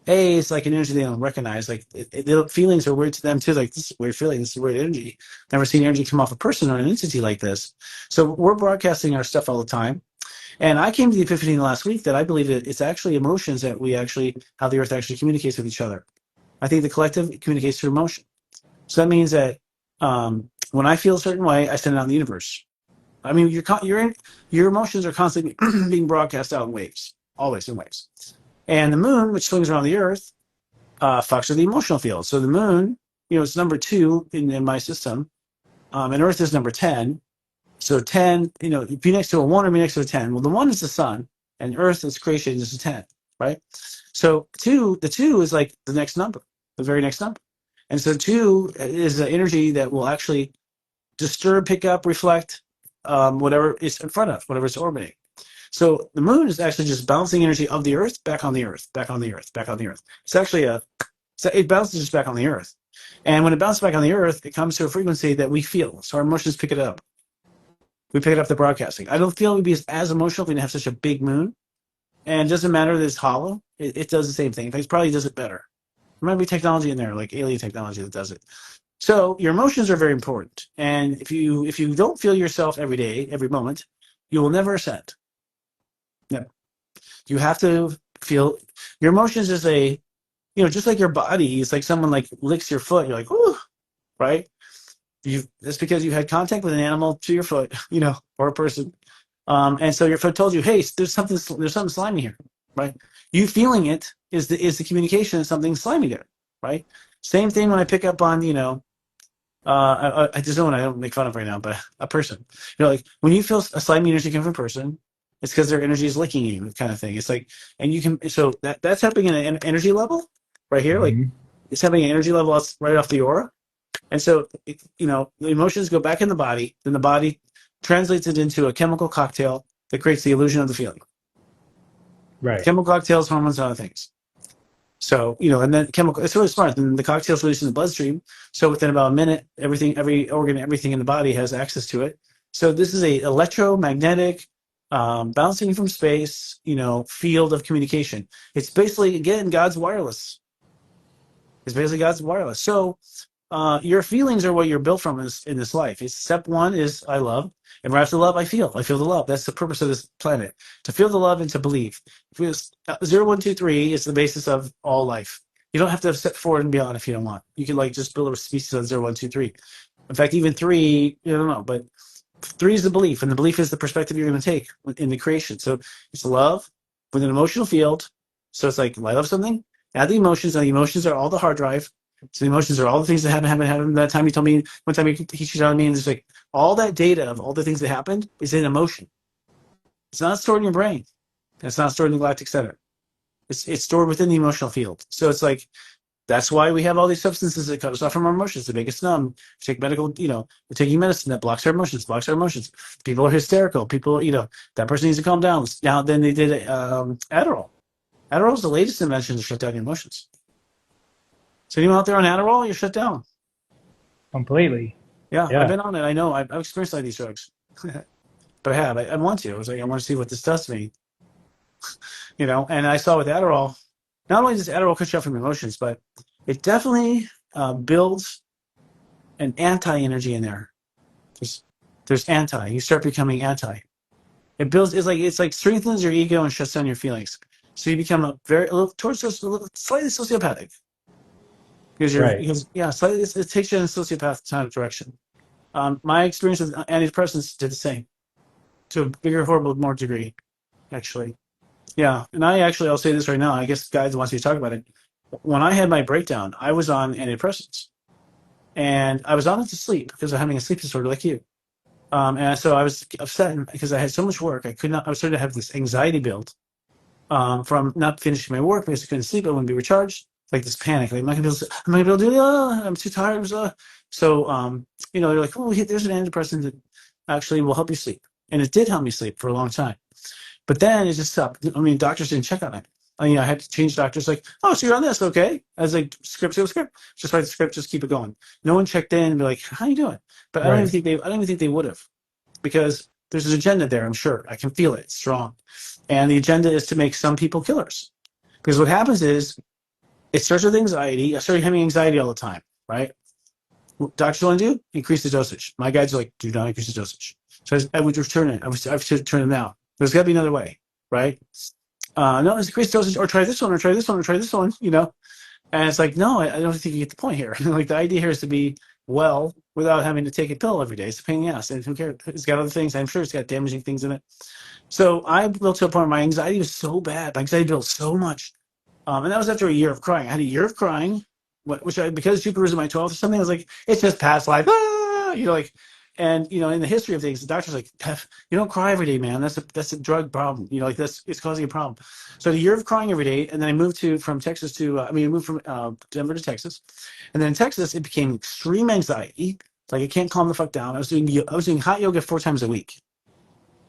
It's like an energy they don't recognize. Like the feelings are weird to them too. Like, this is a weird feeling. This is weird energy. Never seen energy come off a person or an entity like this. So we're broadcasting our stuff all the time. And I came to the epiphany last week that I believe that it's actually emotions that how the earth actually communicates with each other. I think the collective communicates through emotion. So that means that when I feel a certain way, I send it out in the universe. I mean, your emotions are constantly being broadcast out in waves, always in waves. And the moon, which swings around the earth, fucks with the emotional field. So the moon, it's number 2 in my system, and Earth is number 10. So 10, be next to a 1 or be next to a 10. Well, the 1 is the sun, and Earth is creation is a 10, right? So the 2 is like the next number, the very next number. And so 2 is the energy that will actually disturb, pick up, reflect whatever it's in front of, whatever it's orbiting. So the moon is actually just bouncing energy of the Earth back on the Earth, back on the Earth, back on the Earth. It's actually it bounces just back on the Earth. And when it bounces back on the Earth, it comes to a frequency that we feel. So our emotions pick it up. We pick it up the broadcasting. I don't feel it would be as emotional if we didn't have such a big moon. And it doesn't matter that it's hollow. It does the same thing. In fact, it probably does it better. There might be technology in there, like alien technology that does it. So your emotions are very important. And if you don't feel yourself every day, every moment, you will never ascend. No. You have to feel your emotions is just like your body. It's like someone like licks your foot. You're like, ooh, right? That's because you had contact with an animal to your foot, or a person. And so your foot told you, hey, there's something slimy here, right? You feeling it is the communication of something slimy there, right? Same thing when I pick up on, There's no one I don't make fun of right now, but a person. Like when you feel a slight energy come from a person, it's because their energy is licking you, kind of thing. It's like, and you can, so that's happening at an energy level right here. Like Mhm. it's having an energy level right off the aura. And so, the emotions go back in the body, then the body translates it into a chemical cocktail that creates the illusion of the feeling. Right. Chemical cocktails, hormones, and other things. So, and then chemical, it's really smart. Then the cocktail's released in the bloodstream. So within about a minute, every organ, everything in the body has access to it. So this is a electromagnetic, bouncing from space, field of communication. It's basically, again, God's wireless. It's basically God's wireless. So your feelings are what you're built from in this life. It's step one is I love, and right after love, I feel. I feel the love. That's the purpose of this planet, to feel the love and to believe. Because 0, 1, 2, 3 is the basis of all life. You don't have to step forward and beyond if you don't want. You can just build a species on 0, 1, 2, 3. In fact, even 3, I don't know, but 3 is the belief, and the belief is the perspective you're going to take in the creation. So it's love with an emotional field. So it's like I love something, add the emotions, and the emotions are all the hard drive. So the emotions are all the things that happened. That time you told me, one time he cheated on me, and it's like all that data of all the things that happened is in emotion. It's not stored in your brain. It's not stored in the galactic center. It's stored within the emotional field. So it's like that's why we have all these substances that cut us off from our emotions to make us numb. We take medical, we're taking medicine that blocks our emotions, People are hysterical. People, that person needs to calm down. Now, then they did Adderall. Adderall is the latest invention to shut down your emotions. So anyone out there on Adderall, you're shut down. Completely. Yeah, I've Yeah. been on it. I know. I've experienced all these drugs, but I have. I want to. I was like, I want to see what this does to me. And I saw with Adderall, not only does Adderall cut you off from emotions, but it definitely builds an anti-energy in there. There's anti. You start becoming anti. It builds. It's like strengthens your ego and shuts down your feelings. So you become slightly sociopathic Right. slightly. It takes you in a sociopath kind of direction. My experience with antidepressants did the same to a bigger, horrible, more degree, actually. Yeah, and I'll say this right now. I guess guys wants me to talk about it. When I had my breakdown, I was on antidepressants, and I was on it to sleep because I'm having a sleep disorder like you. And so I was upset because I had so much work. I could not. I was starting to have this anxiety build from not finishing my work because I couldn't sleep. I wouldn't be recharged. Like this panic. Like, am I gonna be able to do it? I'm too tired. So, they're like, oh, there's an antidepressant that actually will help you sleep. And it did help me sleep for a long time. But then it just stopped. I mean, doctors didn't check on it. I had to change doctors. Like, oh, so you're on this, okay? I was like, script. Just write the script. Just keep it going. No one checked in and be like, how you doing? But Right. I don't even think they would have, because there's an agenda there. I'm sure I can feel it. It's strong, and the agenda is to make some people killers. Because what happens is it starts with anxiety. I started having anxiety all the time, right? What doctors want to do? Increase the dosage. My guides are like, do not increase the dosage. So I would return it. I would turn it down. There's got to be another way, right? No, it's increase dosage, or try this one, or try this one, or try this one. And it's like, no, I don't think you get the point here. Like the idea here is to be well without having to take a pill every day. It's a pain in the ass. And who cares? It's got other things. I'm sure it's got damaging things in it. So I built to a point where my anxiety was so bad. My anxiety built so much. And that was after a year of crying. I had a year of crying, because Jupiter was in my 12th or something, I was like, it's just past life. And in the history of things, the doctor's like, you don't cry every day, man. That's a drug problem. It's causing a problem. So I had a year of crying every day, and then I moved from Texas to, I moved from Denver to Texas, and then in Texas it became extreme anxiety. Like I can't calm the fuck down. I was doing hot yoga 4 times a week.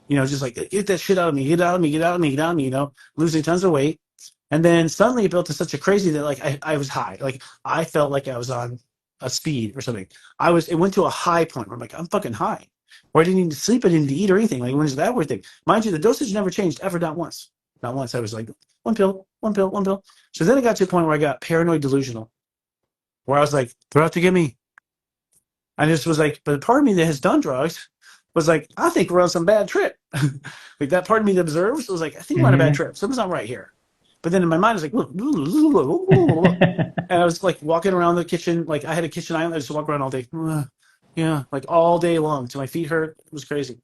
Just like get that shit out of me, get out of me, get out of me, get out of me. Losing tons of weight. And then suddenly it built to such a crazy that like I was high. Like I felt like I was on a speed or something. It went to a high point where I'm like, I'm fucking high. Or I didn't need to sleep, I didn't need to eat or anything. Like when is that weird thing? Mind you, the dosage never changed ever, not once. Not once. I was like, one pill, one pill, one pill. So then it got to a point where I got paranoid delusional, where I was like, they're out to get me. I just was like, but part of me that has done drugs was like, I think we're on some bad trip. Like that part of me that observes was like, I think we're on a bad Hmm. trip. Something's not right here. But then in my mind, I was like, and I was like walking around the kitchen. Like I had a kitchen island. I just walk around all day. Yeah, like all day long till my feet hurt. It was crazy.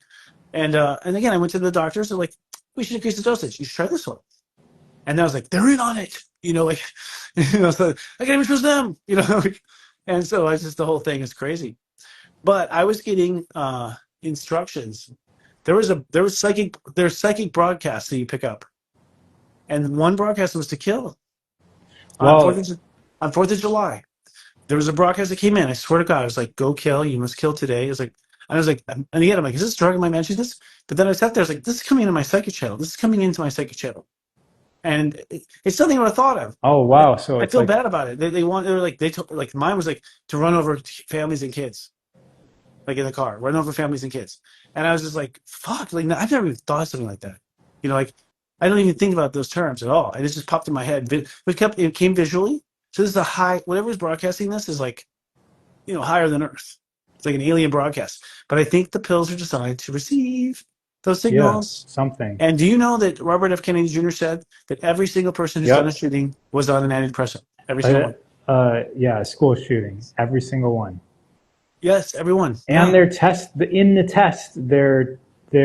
And again, I went to the doctors. They're like, we should increase the dosage. You should try this one. And I was like, they're in on it. So I can't even trust them. And so I just, the whole thing is crazy. But I was getting instructions. There's psychic broadcasts that you pick up, and one broadcast was to kill on Well, Fourth of July. There was a broadcast that came in. I swear to God, I was like, "Go kill! You must kill today." It was like, I was like, and again, I'm like, "Is this drug? Am I mentioning this?" But then I sat there, I was like, "This is coming into my psychic channel. This is coming into my psychic channel," and it's something I would have thought of. oh I, wow. So I it's feel like, bad about it. They were like they told like mine was like to run over families and kids, like in the car, run over families and kids, and I was just like, "Fuck!" Like I've never even thought of something like that. Like I don't even think about those terms at all, and it just popped in my head. It came visually. So this is a high. Whatever is broadcasting this is like higher than Earth. It's like an alien broadcast. But I think the pills are designed to receive those yeah, signals. something. And do you know that Robert F. Kennedy Jr. said that every single person who's done a Yep. shooting was on an antidepressant? Every single Uh, one. yeah, school shooting, every single one. Yes, everyone. And Yeah. their test in the test, they're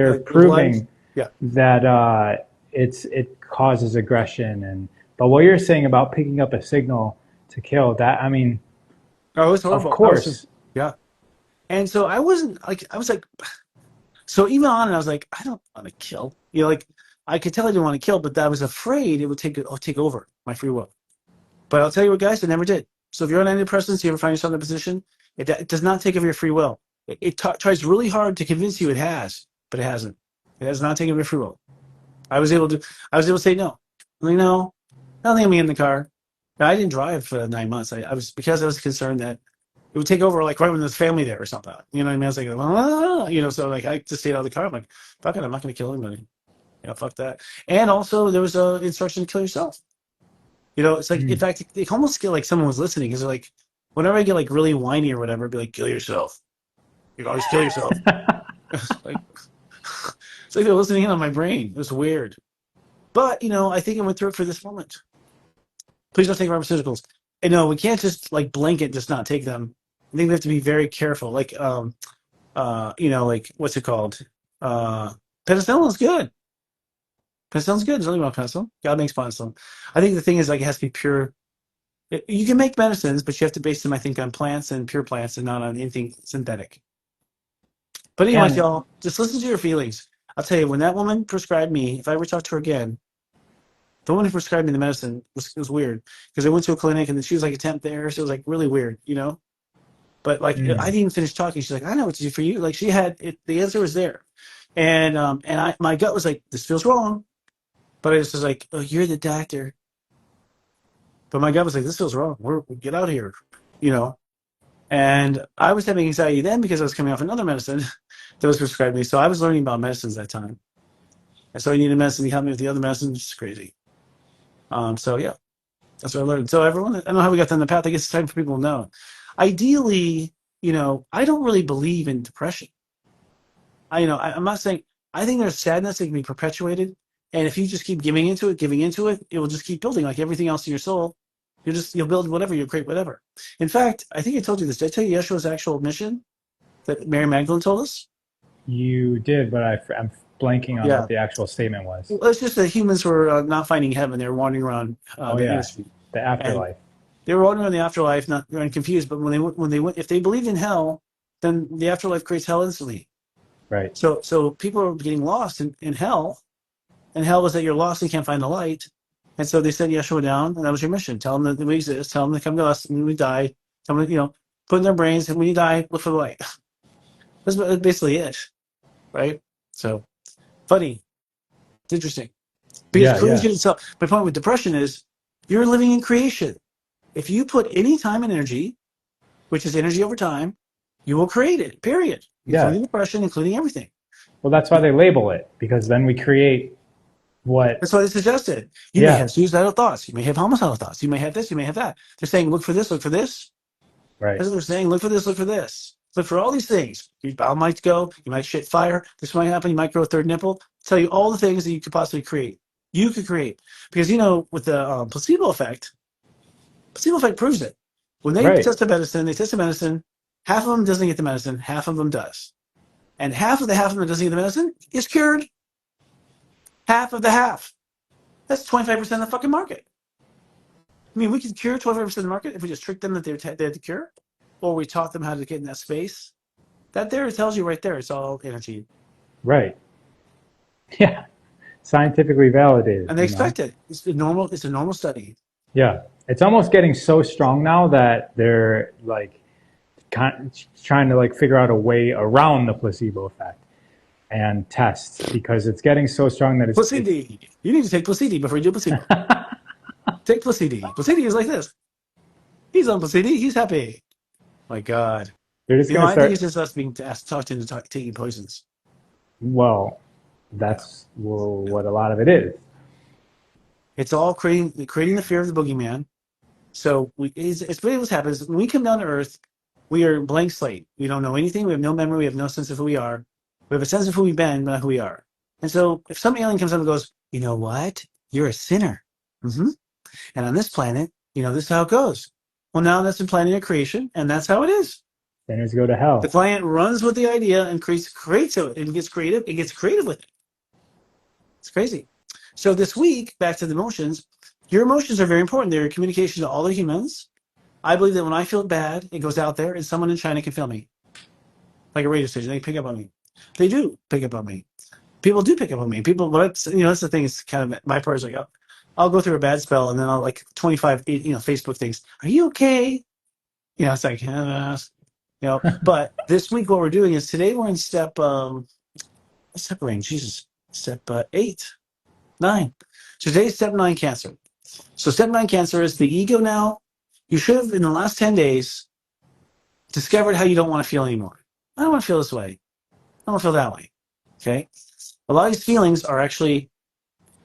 Like with life. proving Yeah. that it causes aggression. And but what you're saying about picking up a signal to kill, that, I mean, Oh, it was of horrible. course. Yeah. And so I wasn't like, I was like, so even on it, I was like, I don't want to kill. Like I could tell I didn't want to kill, but I was afraid it would take over my free will. But I'll tell you what, guys, it never did. So if you're on antidepressants, you ever find yourself in a position, it does not take over your free will. It tries really hard to convince you it has, but it hasn't. It has not taken over your free will. I was able to, I was able to say no. Like, no, I don't think I'm in the car. I didn't drive for 9 months. I was because I was concerned that it would take over, like right when there's family there or something. You know what I mean? I was like, so like I just stayed out of the car. I'm like, fuck it, I'm not going to kill anybody. Fuck that. And also, there was a instruction to kill yourself. It's like, in Mm. fact, it almost feel like someone was listening because they're like, whenever I get like really whiny or whatever, I'd be like, kill yourself. You always kill yourself. Like, it's like they're listening in on my brain. It was weird. But, I think I went through it for this moment. Please don't take pharmaceuticals. And no, we can't just like blanket, just not take them. I think we have to be very careful. Like, like what's it called? Uh, Penicillin is good. Penicillin's good. There's nothing wrong with penicillin. God makes penicillin. I think the thing is like it has to be pure. You can make medicines, but you have to base them, I think, on plants and pure plants and not on anything synthetic. But anyways, And y'all, just listen to your feelings. I'll tell you, when that woman prescribed me, if I ever talk to her again, the woman who prescribed me the medicine was weird because I went to a clinic and then she was like a temp there, so it was like really weird. But like I mm, didn't even finish talking. She's like, I know what to do for you. Like she had it, the answer was there, and my gut was like, this feels wrong, but I just was like, oh, you're the doctor. But my gut was like, this feels wrong. We get out of here, you know. And I was having anxiety then because I was coming off another medicine that was prescribed me. So I was learning about medicines that time. And so I needed medicine to help me with the other medicines. It's crazy. So yeah, that's what I learned. So everyone, I don't know how we got down the path. I guess it's time for people to know. Ideally, I don't really believe in depression. I'm not saying, I think there's sadness that can be perpetuated. And if you just keep giving into it, it will just keep building like everything else in your soul. You'll build whatever, you'll create whatever. In fact, I think I told you this. Did I tell you Yeshua's actual mission that Mary Magdalene told us? you did, but I'm blanking on what Yeah. the actual statement was. Well, it's just that humans were not finding heaven. They were wandering around Oh the yeah, hemisphere. the And afterlife. they were wandering around the afterlife, not and confused. But when they went, if they believed in hell, then the afterlife creates hell instantly. Right. So people are getting lost in hell, and hell was that you're lost and you can't find the light. And so they sent Yeshua down, and that was your mission. Tell them that we exist. Tell them to come to us, and when we die, tell them, put in their brains, and when you die, look for the light. That's basically it, right? So funny. It's interesting. Because Yeah, yeah. creation itself, my point with depression is you're living in creation. If you put any time and energy, which is energy over time, you will create it, period. Yeah. Including depression, including everything. Well, that's why they label it, because then we create what. That's why they suggested. You may Yeah. have suicidal thoughts. You may have homicidal thoughts. You may have this. You may have that. They're saying, look for this, look for this. Right. That's what they're saying. Look for this, look for this. Look for all these things. Your bowel might go. You might shit fire. This might happen. You might grow a third nipple. Tell you all the things that you could possibly create. You could create. Because, with the placebo effect proves it. When they Right. test the medicine, half of them doesn't get the medicine, half of them does. And half of them that doesn't get the medicine is cured. Half of the half. That's 25% of the fucking market. I mean, we could cure 25% of the market if we just tricked them that they had the cure, or we taught them how to get in that space. That there tells you right there. It's all energy, Right. Yeah. Scientifically validated, and they you know? expect it. It's the normal. It's a normal study. Yeah. It's almost getting so strong now that they're like trying to like figure out a way around the placebo effect and test because it's getting so strong that it's Placebo. You need to take placebo before you do placebo. Take placebo. Placebo is like this. He's on placebo. He's happy. My God. they're just You know, gonna I think it's start. just us being talked into taking poisons. Well, Yeah. that's what a lot of it is. It's all creating the fear of the boogeyman. So it's really what happens when we come down to Earth. We are blank slate. We don't know anything. We have no memory. We have no sense of who we are. We have a sense of who we've been, but not who we are. And so, if some alien comes up and goes, you know what? You're a sinner. hmm And on this planet, this is how it goes. Well, now that's the planet of creation, and that's how it is. Sinners go to The hell. client runs with the idea and creates it and gets creative. It gets creative with it. It's crazy. So this week, back to the emotions. Your emotions are very important. They're a communication to all the humans. I believe that when I feel bad, it goes out there, and someone in China can feel me, like a radio station. They pick up on me. They do pick up on me. People do pick up on me. People, but that's the thing. It's kind of my part is like, I'll go through a bad spell, and then I'll like 25, Facebook things. Are you okay? It's like, But this week, what we're doing is today we're in step range. Jesus, step 8, 9. So today's step 9 Cancer. So step 9 Cancer is the ego. Now, you should have in the last 10 days discovered how you don't want to feel anymore. I don't want to feel this way. I don't feel that way. Okay. A lot of these feelings are actually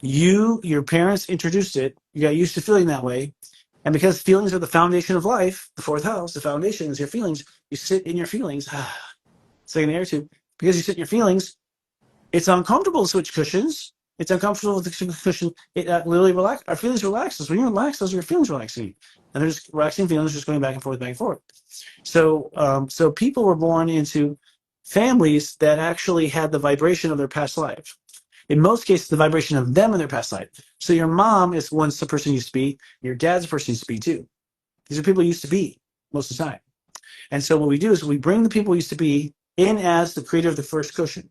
your parents introduced it. You got used to feeling that way. And because feelings are the foundation of life, the fourth house, the foundation is your feelings. You sit in your feelings. Second air tube. Because you sit in your feelings, it's uncomfortable to switch cushions. It's uncomfortable with the cushion. It literally relax. Our feelings relax. When you relax, those are your feelings relaxing. And they're just relaxing feelings, just going back and forth, back and forth. So people were born into families that actually had the vibration of their past life. In most cases, the vibration of them in their past life. So your mom is once the person used to be. Your dad's the person used to be too. These are people used to be most of the time. And so what we do is we bring the people used to be in as the creator of the first cushion.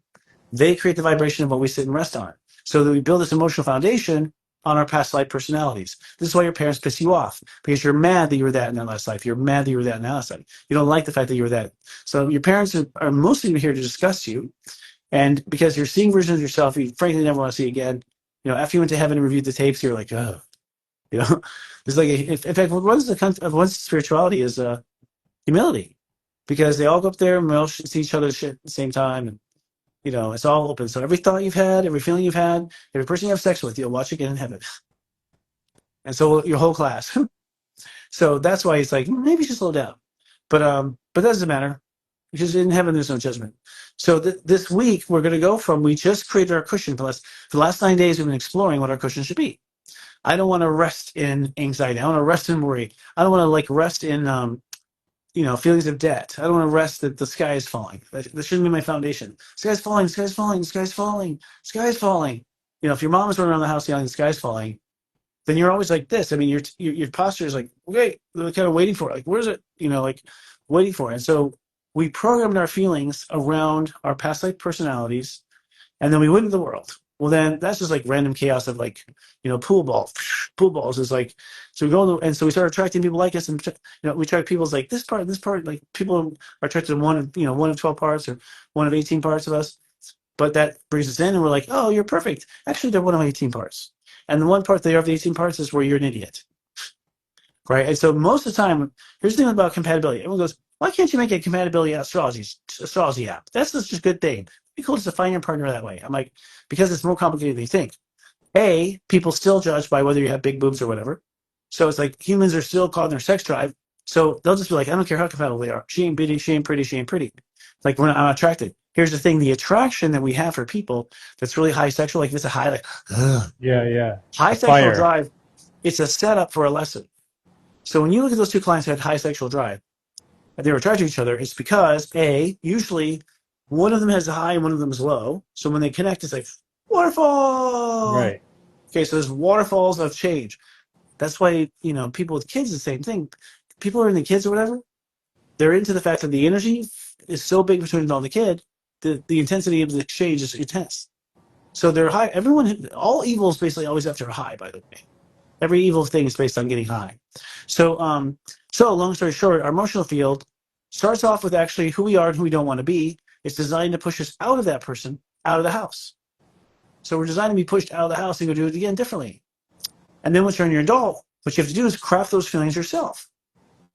They create the vibration of what we sit and rest on. So that we build this emotional foundation on our past life personalities. This is why your parents piss you off, because you're mad that you were that in that last life. You're mad that you were that in that last life. You don't like the fact that you were that. So your parents are mostly here to discuss you. And because you're seeing versions of yourself you frankly never want to see again. After you went to heaven and reviewed the tapes, you're like, oh, you know, it's like, in fact, what runs the spirituality is humility, because they all go up there and we all see each other's shit at the same time. And it's all open. So every thought you've had, every feeling you've had, every person you have sex with, you'll watch again in heaven. And so your whole class. So that's why it's like, maybe you should slow down. But that doesn't matter, because in heaven there's no judgment. So this week we're going to go from, we just created our cushion. For the last 9 days we've been exploring what our cushion should be. I don't want to rest in anxiety. I want to rest in worry. I don't want to rest in feelings of debt. I don't want to rest that the sky is falling. That shouldn't be my foundation. Sky's falling, sky's falling, sky's falling, sky's falling. If your mom is running around the house yelling, the sky's falling, then you're always like this. I mean, your posture is like, okay, they're kind of waiting for it. Like, where's it? Waiting for it. And so we programmed our feelings around our past life personalities, and then we went into the world. Well, then that's just like random chaos of pool balls. Pool balls is like, so we go, and so we start attracting people like us, and we attract people's like this part, like people are attracted to one of 12 parts or one of 18 parts of us. But that brings us in, and we're like, oh, you're perfect. Actually, they're one of 18 parts. And the one part they are of the 18 parts is where you're an idiot. Right? And so most of the time, here's the thing about compatibility. Everyone goes, why can't you make a compatibility astrology app? That's just a good thing. It'd be cool to find your partner that way. I'm like, because it's more complicated than you think. People still judge by whether you have big boobs or whatever. So it's like humans are still caught in their sex drive. So they'll just be like, I don't care how compatible they are. She ain't pretty, she ain't pretty, she ain't pretty. Like, I'm not attracted. Here's the thing, the attraction that we have for people that's really high sexual, like if it's a high, like, ugh. Yeah, yeah. High The sexual fire. drive, it's a setup for a lesson. So when you look at those two clients who had high sexual drive, and they were attracted to each other, it's because usually one of them has a high and one of them is low. So when they connect, it's like waterfall. Right. Okay, so there's waterfalls of change. That's why people with kids, the same thing. People are into kids or whatever. They're into the fact that the energy is so big between adult and kid, the intensity of the exchange is intense. So they're high. All evil is basically always after a high, by the way. Every evil thing is based on getting high. So long story short, our emotional field starts off with actually who we are and who we don't want to be. It's designed to push us out of that person, out of the house. So we're designed to be pushed out of the house and go do it again differently. And then once you're an adult, what you have to do is craft those feelings yourself.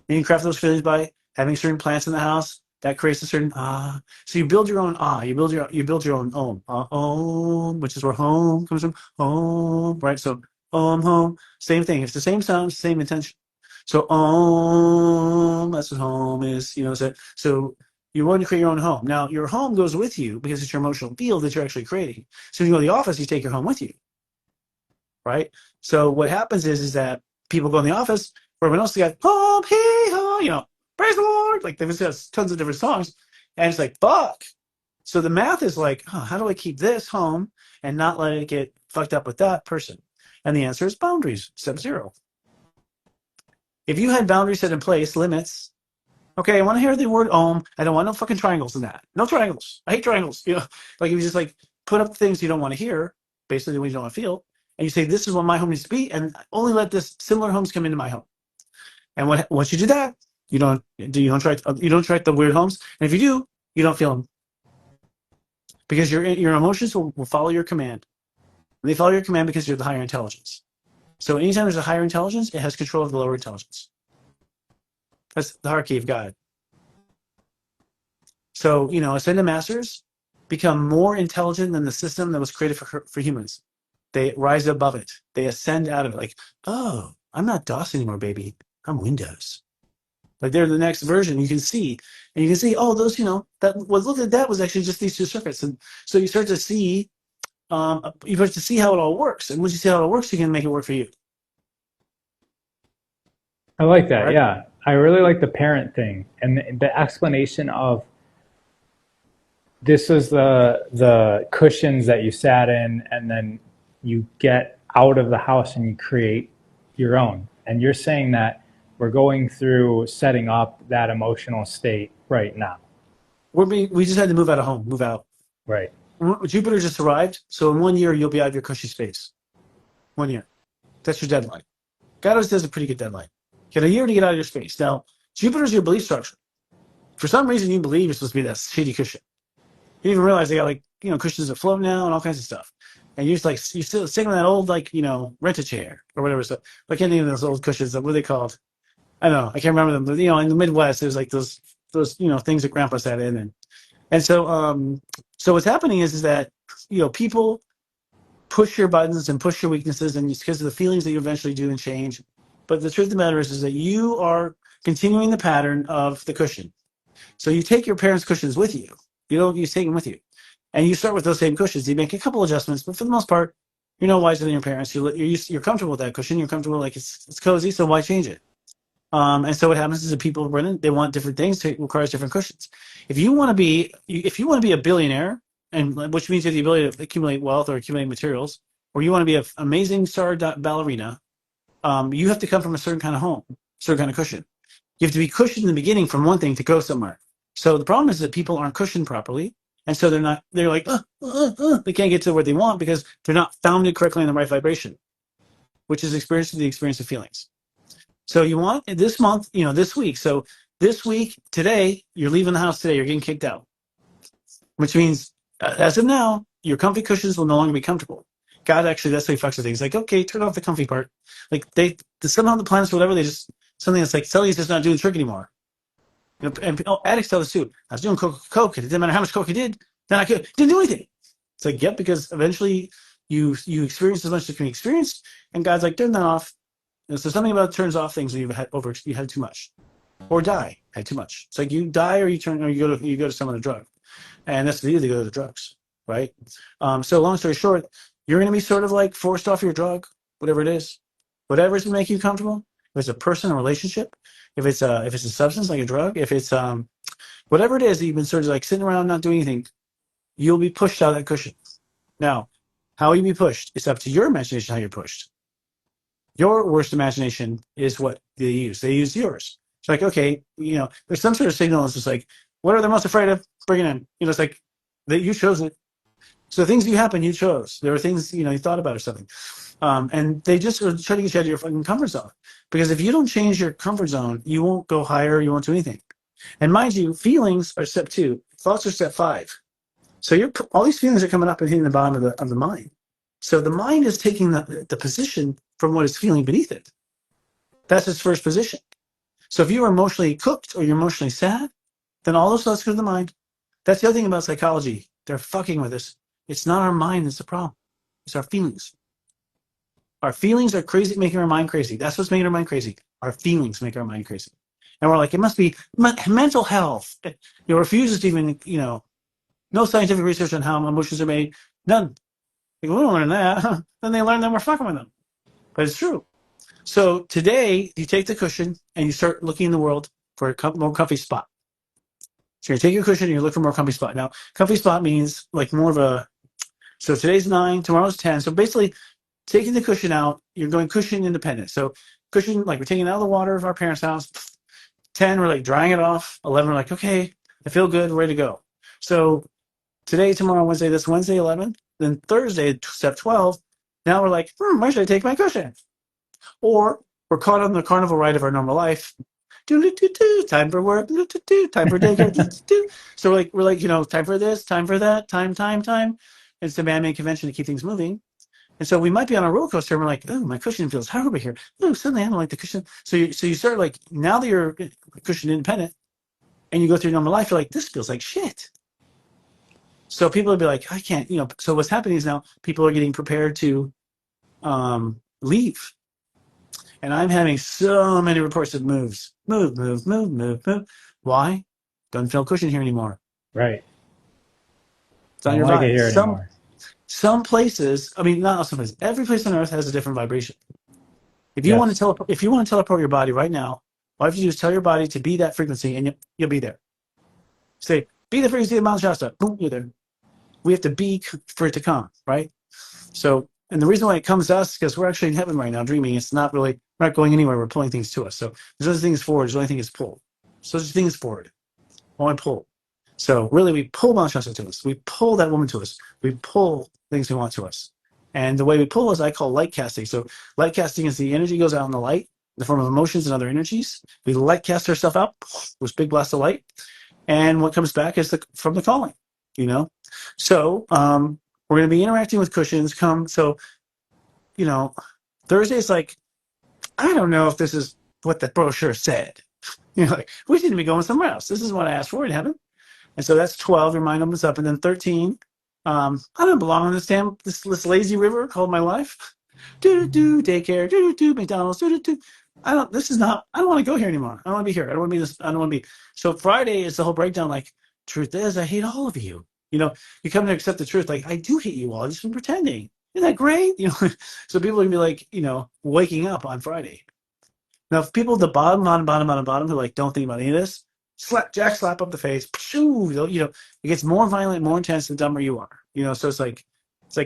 And you craft those feelings by having certain plants in the house that creates a certain ah. So you build your own ah. You build your own om, which is where home comes from. Om, right? So home, same thing. It's the same sound, same intention. So that's what home is. So you want to create your own home. Now your home goes with you because it's your emotional field that you're actually creating. So when you go to the office, you take your home with you, right? So what happens is that people go in the office, where everyone else has got home, hee haw, praise the Lord. Like they've got tons of different songs, and it's like fuck. So the math is like, how do I keep this home and not let it get fucked up with that person? And the answer is boundaries. Step 0. If you had boundaries set in place, limits. Okay, I want to hear the word om. I don't want no fucking triangles in that. No triangles. I hate triangles. Like if you just like put up things you don't want to hear, basically the way you don't want to feel, and you say this is what my home needs to be, and only let this similar homes come into my home. And once you do that, you don't try the weird homes, and if you do, you don't feel them because your emotions will follow your command. And they follow your command because you're the higher intelligence. So anytime there's a higher intelligence, it has control of the lower intelligence. That's the hierarchy of God. So ascended masters become more intelligent than the system that was created for humans. They rise above it. They ascend out of it. Like, oh, I'm not DOS anymore, baby. I'm Windows. Like they're the next version. You can see, oh, those, that was look at that was actually just these two circuits, and so you start to see, how it all works. And once you see how it all works, you can make it work for you. I like that. Right? Yeah, I really like the parent thing and the explanation of this was the cushions that you sat in, and then you get out of the house and you create your own. And you're saying that we're going through setting up that emotional state right now. We just had to move out of home, move out. Right. Jupiter just arrived, so in 1 year you'll be out of your cushy space. 1 year. That's your deadline. God always does a pretty good deadline. You got a year to get out of your space. Now, Jupiter's your belief structure. For some reason, you believe you're supposed to be that shitty cushion. You didn't even realize they got cushions that float now and all kinds of stuff. And you're still sitting on that old rent a chair or whatever. So I can't think of those old cushions. What are they called? I don't know. I can't remember them. But, in the Midwest, there's like those things that Grandpa sat in, and so what's happening is that people push your buttons and push your weaknesses, and it's because of the feelings that you eventually do and change. But the truth of the matter is that you are continuing the pattern of the cushion. So you take your parents' cushions with you. You take them with you, and you start with those same cushions. You make a couple adjustments, but for the most part, you're no wiser than your parents. You're comfortable with that cushion. You're comfortable, like it's cozy. So why change it? And so what happens is that people, Brennan, they want different things. So it requires different cushions. If you want to be a billionaire, and which means you have the ability to accumulate wealth or accumulate materials, or you want to be an amazing star ballerina, you have to come from a certain kind of home, certain kind of cushion. You have to be cushioned in the beginning from one thing to go somewhere. So the problem is that people aren't cushioned properly, and so they're like, they can't get to what they want because they're not founded correctly in the right vibration, which is the experience of feelings. So you want this month, this week. So this week, today, you're leaving the house today. You're getting kicked out, which means as of now, your comfy cushions will no longer be comfortable. God actually, that's how he fucks with things. Like, okay, turn off the comfy part. Like somehow the planets, whatever, they just something that's like Sully's just not doing the trick anymore. And addicts tell us too. I was doing Coke. It didn't matter how much Coke you did. Then I didn't do anything. It's like, yep, because eventually you experience as much as you can experience, and God's like, turn that off. So something about turns off things when you had too much, or had too much. It's like you die or you go to some other drug, and that's the idea. They go to the drugs, right? So long story short, you're going to be sort of like forced off your drug, whatever it is, whatever's going to make you comfortable. If it's a person, a relationship, if it's a substance like a drug, if it's whatever it is that you've been sort of like sitting around not doing anything, you'll be pushed out of that cushion. Now, how will you be pushed? It's up to your imagination how you're pushed. Your worst imagination is what they use. They use yours. It's like, okay, there's some sort of signal that's just like, What are they most afraid of? Bring it in. It's like that you chose it. So things you happen, you chose. There were things, you thought about or something. And they just are trying to get you out of your fucking comfort zone. Because if you don't change your comfort zone, you won't go higher, you won't do anything. And mind you, feelings are step 2, thoughts are step 5. So all these feelings are coming up and hitting the bottom of the mind. So the mind is taking the position from what is feeling beneath it. That's its first position. So if you're emotionally cooked or you're emotionally sad, then all those thoughts go to the mind. That's the other thing about psychology. They're fucking with us. It's not our mind that's the problem. It's our feelings. Our feelings are crazy, making our mind crazy. That's what's making our mind crazy. Our feelings make our mind crazy. And we're like, it must be mental health. It refuses to even, no scientific research on how emotions are made. None. Like, we don't learn that. Then they learn that we're fucking with them. But it's true. So today, you take the cushion and you start looking in the world for a more comfy spot. So you take your cushion and you look for a more comfy spot. Now, comfy spot means like more of a, so today's 9, tomorrow's 10. So basically, taking the cushion out, you're going cushion independent. So cushion, like we're taking it out of the water of our parents' house. 10, we're like drying it off. 11, we're like, okay, I feel good, ready to go. So today, tomorrow, Wednesday, this Wednesday, 11. Then Thursday, step 12. Now we're like, where should I take my cushion? Or we're caught on the carnival ride of our normal life. Time for work. Time for daycare. So we're like, time for this, time for that, time. It's the man-made convention to keep things moving. And so we might be on a roller coaster and we're like, oh, my cushion feels hard over here. Oh, suddenly I don't like the cushion. So you start like, now that you're cushion independent and you go through your normal life, you're like, this feels like shit. So people will be like, I can't, so what's happening is now people are getting prepared to leave. And I'm having so many reports of moves. Move. Why? Doesn't feel cushion here anymore. Right. It's not Don't your like it vibe. here anymore. Some places, I mean, not some places, every place on earth has a different vibration. If you want to teleport your body right now, all you have to do is tell your body to be that frequency and you'll be there. Say, be the frequency of Mount Shasta. Boom, you're there. We have to be for it to come, right? So, and the reason why it comes to us is because we're actually in heaven right now dreaming. It's not really, we're not going anywhere. We're pulling things to us. So there's other things forward. There's only thing is pull. So there's things forward. Only pull. So really we pull Mount Shasta to us. We pull that woman to us. We pull things we want to us. And the way we pull is I call light casting. So light casting is the energy goes out in the light in the form of emotions and other energies. We light cast ourselves out, those big blasts of light. And what comes back is from the calling, So we're going to be interacting with cushions. Thursday's like, I don't know if this is what the brochure said. Like, we seem to be going somewhere else. This is what I asked for in heaven. And so that's 12, your mind opens up. And then 13, I don't belong on this lazy river called my life. Daycare, McDonald's, I don't want to go here anymore. I don't want to be here. I don't want to be this. I don't want to be. So Friday is the whole breakdown. Like, truth is, I hate all of you. You come to accept the truth. Like, I do hate you all. I've just been pretending. Isn't that great? So people can be like, waking up on Friday. Now, if people at the bottom who like don't think about any of this, slap up the face. It gets more violent, more intense the dumber you are. So it's like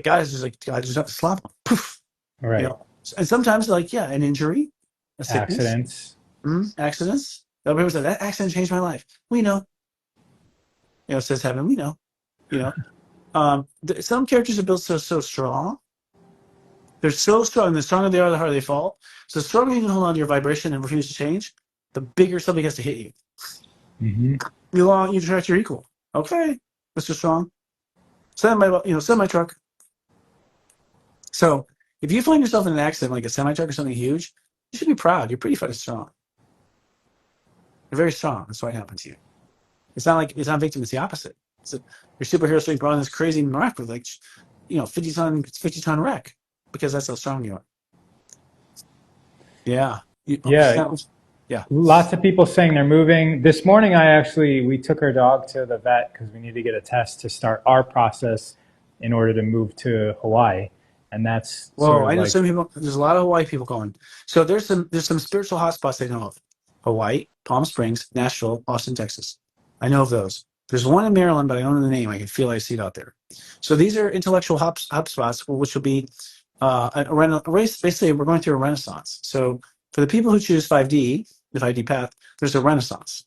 guys just have to slap them. Poof. Right. And sometimes an injury, a sickness, accidents. People say that accident changed my life. We know. Says heaven. We know. Some characters are built so strong. They're so strong. The stronger they are, the harder they fall. So the stronger you can hold on to your vibration and refuse to change, the bigger something has to hit you. Mm-hmm. You attract your equal. Okay, Mr. Strong. Send my truck. So if you find yourself in an accident, like a semi truck or something huge, you should be proud. You're pretty fucking strong. You're very strong. That's why it happened to you. It's not victim. It's the opposite. Your superhero strength brought in this crazy wreck with 50 ton wreck because that's how strong you are. Yeah. Yeah. Lots of people saying they're moving. This morning, we took our dog to the vet because we need to get a test to start our process in order to move to Hawaii. And that's I know some people. There's a lot of Hawaii people going. So there's some spiritual hotspots they know of: Hawaii, Palm Springs, Nashville, Austin, Texas. I know of those. There's one in Maryland, but I don't know the name. I can feel I see it out there. So these are intellectual hotspots, which will be a race. Basically, we're going through a renaissance. So for the people who choose 5D, the 5D path, there's a renaissance.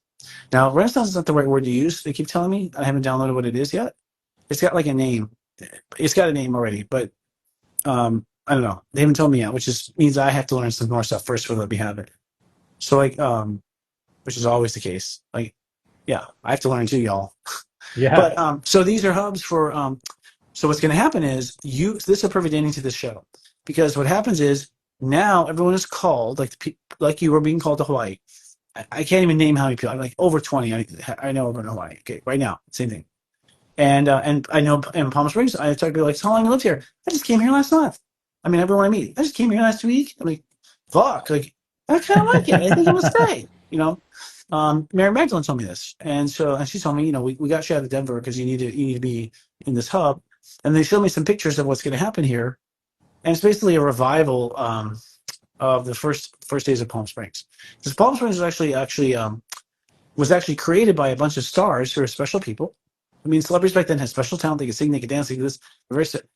Now, Renaissance is not the right word to use. They keep telling me. I haven't downloaded what it is yet. It's got like a name. It's got a name already, but I don't know. They haven't told me yet, which is means I have to learn some more stuff first before let me have it. So like, which is always the case. Like, yeah, I have to learn too, y'all. Yeah. But so these are hubs for so what's going to happen is this is a perfect ending to this show, because what happens is now everyone is called like you were being called to Hawaii. I can't even name how many people. I'm like over 20. I know over in Hawaii. Okay, right now, same thing. And I know in Palm Springs, I talk to people like, how long you lived here? I just came here last month. I mean, everyone I meet, I just came here last week. I'm like, fuck, like I kind of like it. I think I'm gonna stay. Mary Magdalene told me this, and she told me, we got you out of Denver because you need to be in this hub, and they showed me some pictures of what's going to happen here, and it's basically a revival of the first days of Palm Springs. Because Palm Springs was actually created by a bunch of stars who are special people. I mean, celebrities back then had special talent. They could sing, they could dance, they could this.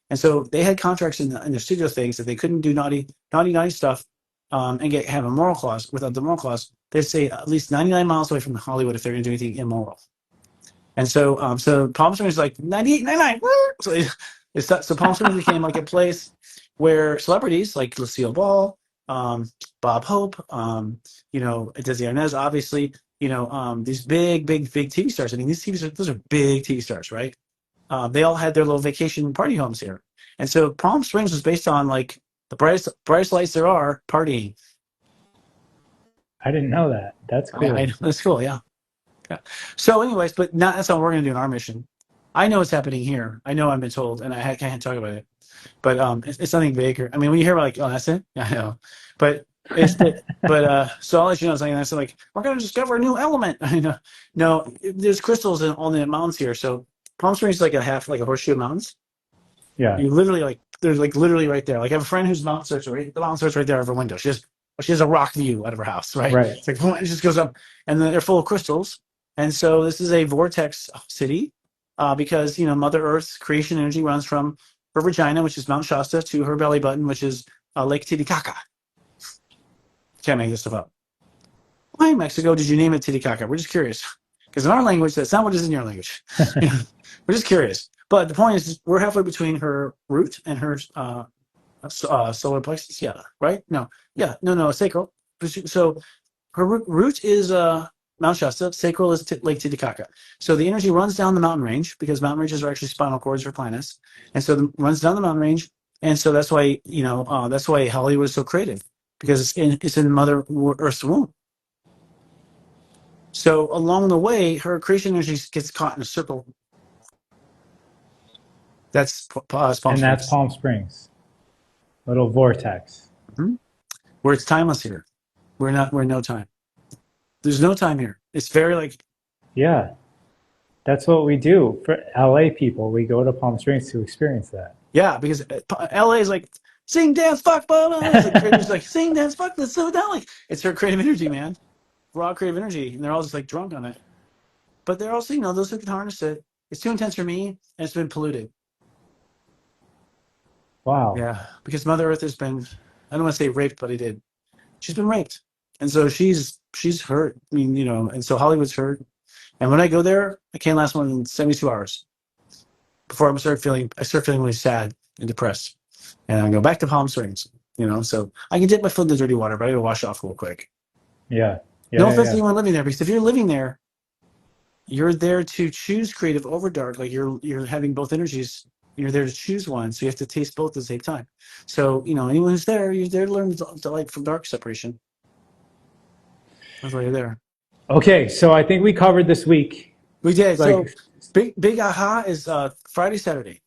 And so they had contracts in their studio things that they couldn't do naughty stuff and have a moral clause. Without the moral clause, they'd say at least 99 miles away from Hollywood if they're going to do anything immoral. And so Palm Springs is like 98, 99. So Palm Springs became like a place where celebrities like Lucille Ball, Bob Hope, Desi Arnaz, obviously, these big TV stars. I mean, those are big TV stars, right? They all had their little vacation party homes here. And so Palm Springs was based on like the brightest lights there are partying. I didn't know that. That's cool. That's cool, yeah. So, anyways, but that's not what we're going to do in our mission. I know what's happening here. I know I've been told, and I can't talk about it. But it's nothing big. I mean, when you hear about like, oh, that's it, yeah, I know. But so I'll let you know something. I said like, we're going to discover a new element. I know. No, there's crystals in all the mountains here. So Palm Springs is like like a horseshoe of mountains. Yeah. You literally there's like literally right there. Like I have a friend whose mountain starts right there out of her window. She has a rock view out of her house, right? Right. It's like it just goes up, and then they're full of crystals. And so this is a vortex city, because Mother Earth's creation energy runs from her vagina, which is Mount Shasta, to her belly button, which is Lake Titicaca. Can't make this stuff up. Why in Mexico did you name it Titicaca? We're just curious, because in our language, that's not what it is in your language. We're just curious. But the point is, we're halfway between her root and her solar plexus. Yeah, right? No, yeah, no, sacral. So her root is Mount Shasta. Sacral is Lake Titicaca. So the energy runs down the mountain range, because mountain ranges are actually spinal cords for planets, and so it runs down the mountain range. And so that's why that's why Hollywood is so creative, because it's in Mother Earth's womb. So along the way, her creation energy gets caught in a circle. That's Palm Springs. That's Palm Springs. Little vortex. Mm-hmm. Where it's timeless here. We're in no time. There's no time here. It's very like. Yeah. That's what we do for LA people. We go to Palm Springs to experience that. Yeah, because LA is like sing, dance, fuck, blah, blah. It's like sing, dance, fuck. That's so like it's her creative energy, man. Raw creative energy, and they're all just like drunk on it. But they're also, those who can harness it. It's too intense for me, and it's been polluted. Wow. Yeah, because Mother Earth has been, I don't want to say raped, but it did. She's been raped, and so she's hurt. I mean, and so Hollywood's hurt. And when I go there, I can't last more than 72 hours before I start feeling really sad and depressed. And I go back to Palm Springs, so I can dip my foot in the dirty water, but I gotta wash off real quick. Yeah. No offense to anyone living there, because if you're living there, you're there to choose creative over dark. Like you're having both energies. You're there to choose one, so you have to taste both at the same time. So anyone who's there, you're there to learn the light from dark separation. That's why you're there. Okay, so I think we covered this week. We did. So big aha is Friday, Saturday.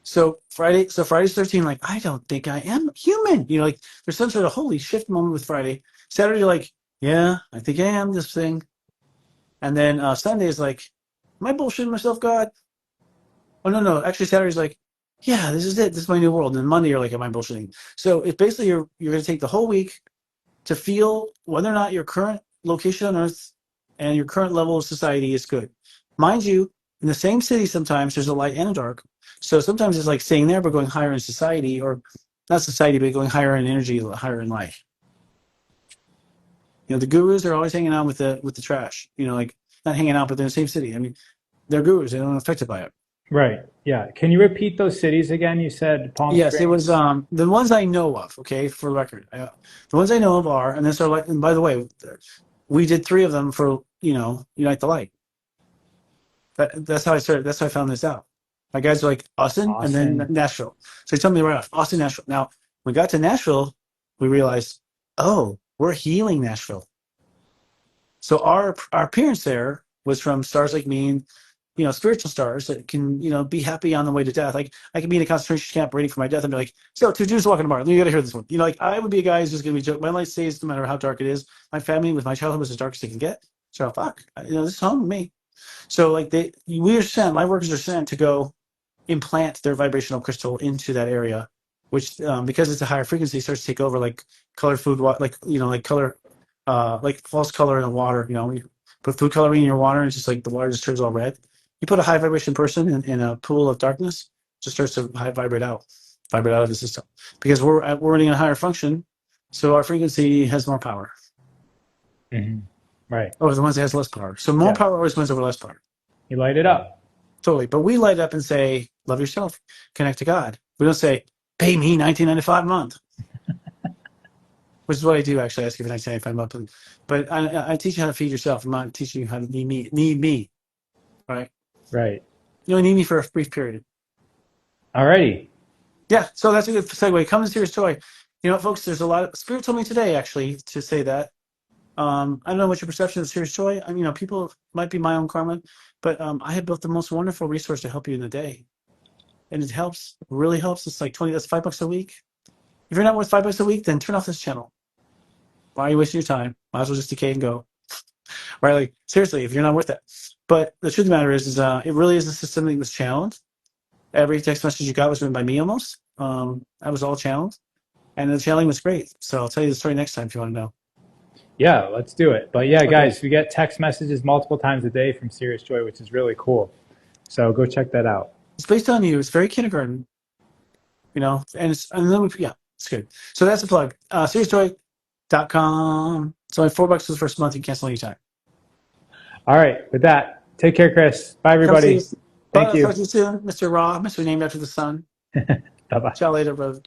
So Friday's 13. Like, I don't think I am human. Like there's some sort of holy shift moment with Friday. Saturday, like, yeah, I think I am this thing. And then Sunday is like, am I bullshitting myself, God? Oh no. Actually, Saturday's like, yeah, this is it. This is my new world. And then Monday, you're like, am I bullshitting? So it's basically you're going to take the whole week to feel whether or not your current location on Earth and your current level of society is good. Mind you, in the same city, sometimes there's a light and a dark. So sometimes it's like staying there, but going higher in society, or not society, but going higher in energy, higher in life. You know, the gurus are always hanging out with the trash. You know, like not hanging out, but they're in the same city. I mean, they're gurus. They don't affected by it. Right. Yeah. Can you repeat those cities again? You said Palm Yes, it was Springs. the ones I know of. Okay, for the record, the ones I know of are, and this are like. And by the way, we did 3 of them for Unite the Light. That's how I started. That's how I found this out. My guys are like Austin and then Austin. Nashville. So they told me right off Austin, Nashville. Now when we got to Nashville, we realized, oh, we're healing Nashville. So our appearance there was from stars like me and spiritual stars that can be happy on the way to death. Like I could be in a concentration camp waiting for my death and be like, so 2 Jews walking tomorrow. You got to hear this one. Like I would be a guy who's just gonna be joking. My light stays no matter how dark it is. My family with my childhood was as dark as they can get. So fuck, this is home with me. So like we are sent. My workers are sent to go implant their vibrational crystal into that area, which because it's a higher frequency, starts to take over like color food, like color, like false color in the water. When you put food coloring in your water, and it's just like the water just turns all red. You put a high vibration person in a pool of darkness, it just starts to vibrate out of the system because we're running a higher function, so our frequency has more power. Hmm. Right. Or the ones that has less power. So more Yeah. power always wins over less power. You light it up. Totally. But we light up and say, love yourself, connect to God. We don't say, pay me $19.95 a month, which is what I do actually. I ask you for $19.95 a month. But I teach you how to feed yourself. I'm not teaching you how to need me. Right? Right. You only need me for a brief period. Alrighty. Yeah. So that's a good segue. Come to Sirius Joy. You know, folks, there's a lot of Spirit told me today actually to say that. I don't know what your perception of Sirius Joy. People might be my own karma, but I have built the most wonderful resource to help you in the day. And it helps, really helps. It's like that's $5 a week. If you're not worth $5 a week, then turn off this channel. Why are you wasting your time? Might as well just decay and go. Right? Like seriously, if you're not worth it. But the truth of the matter is it really is a system that was channeled. Every text message you got was written by me almost. I was all channeled, and the channeling was great. So I'll tell you the story next time if you want to know. Yeah, let's do it. But yeah, Okay. guys, we get text messages multiple times a day from Sirius Joy, which is really cool. So go check that out. It's based on you. It's very kindergarten, and it's it's good. So that's a plug. SiriusJoy.com. It's only $4 for the first month. You can cancel anytime. All right. With that, take care, Chris. Bye, Come see everybody. us. Bye. Thank I'll you. talk to you soon, Mr. Ra, Mr. Named after the sun. Bye bye. Ciao later, brother.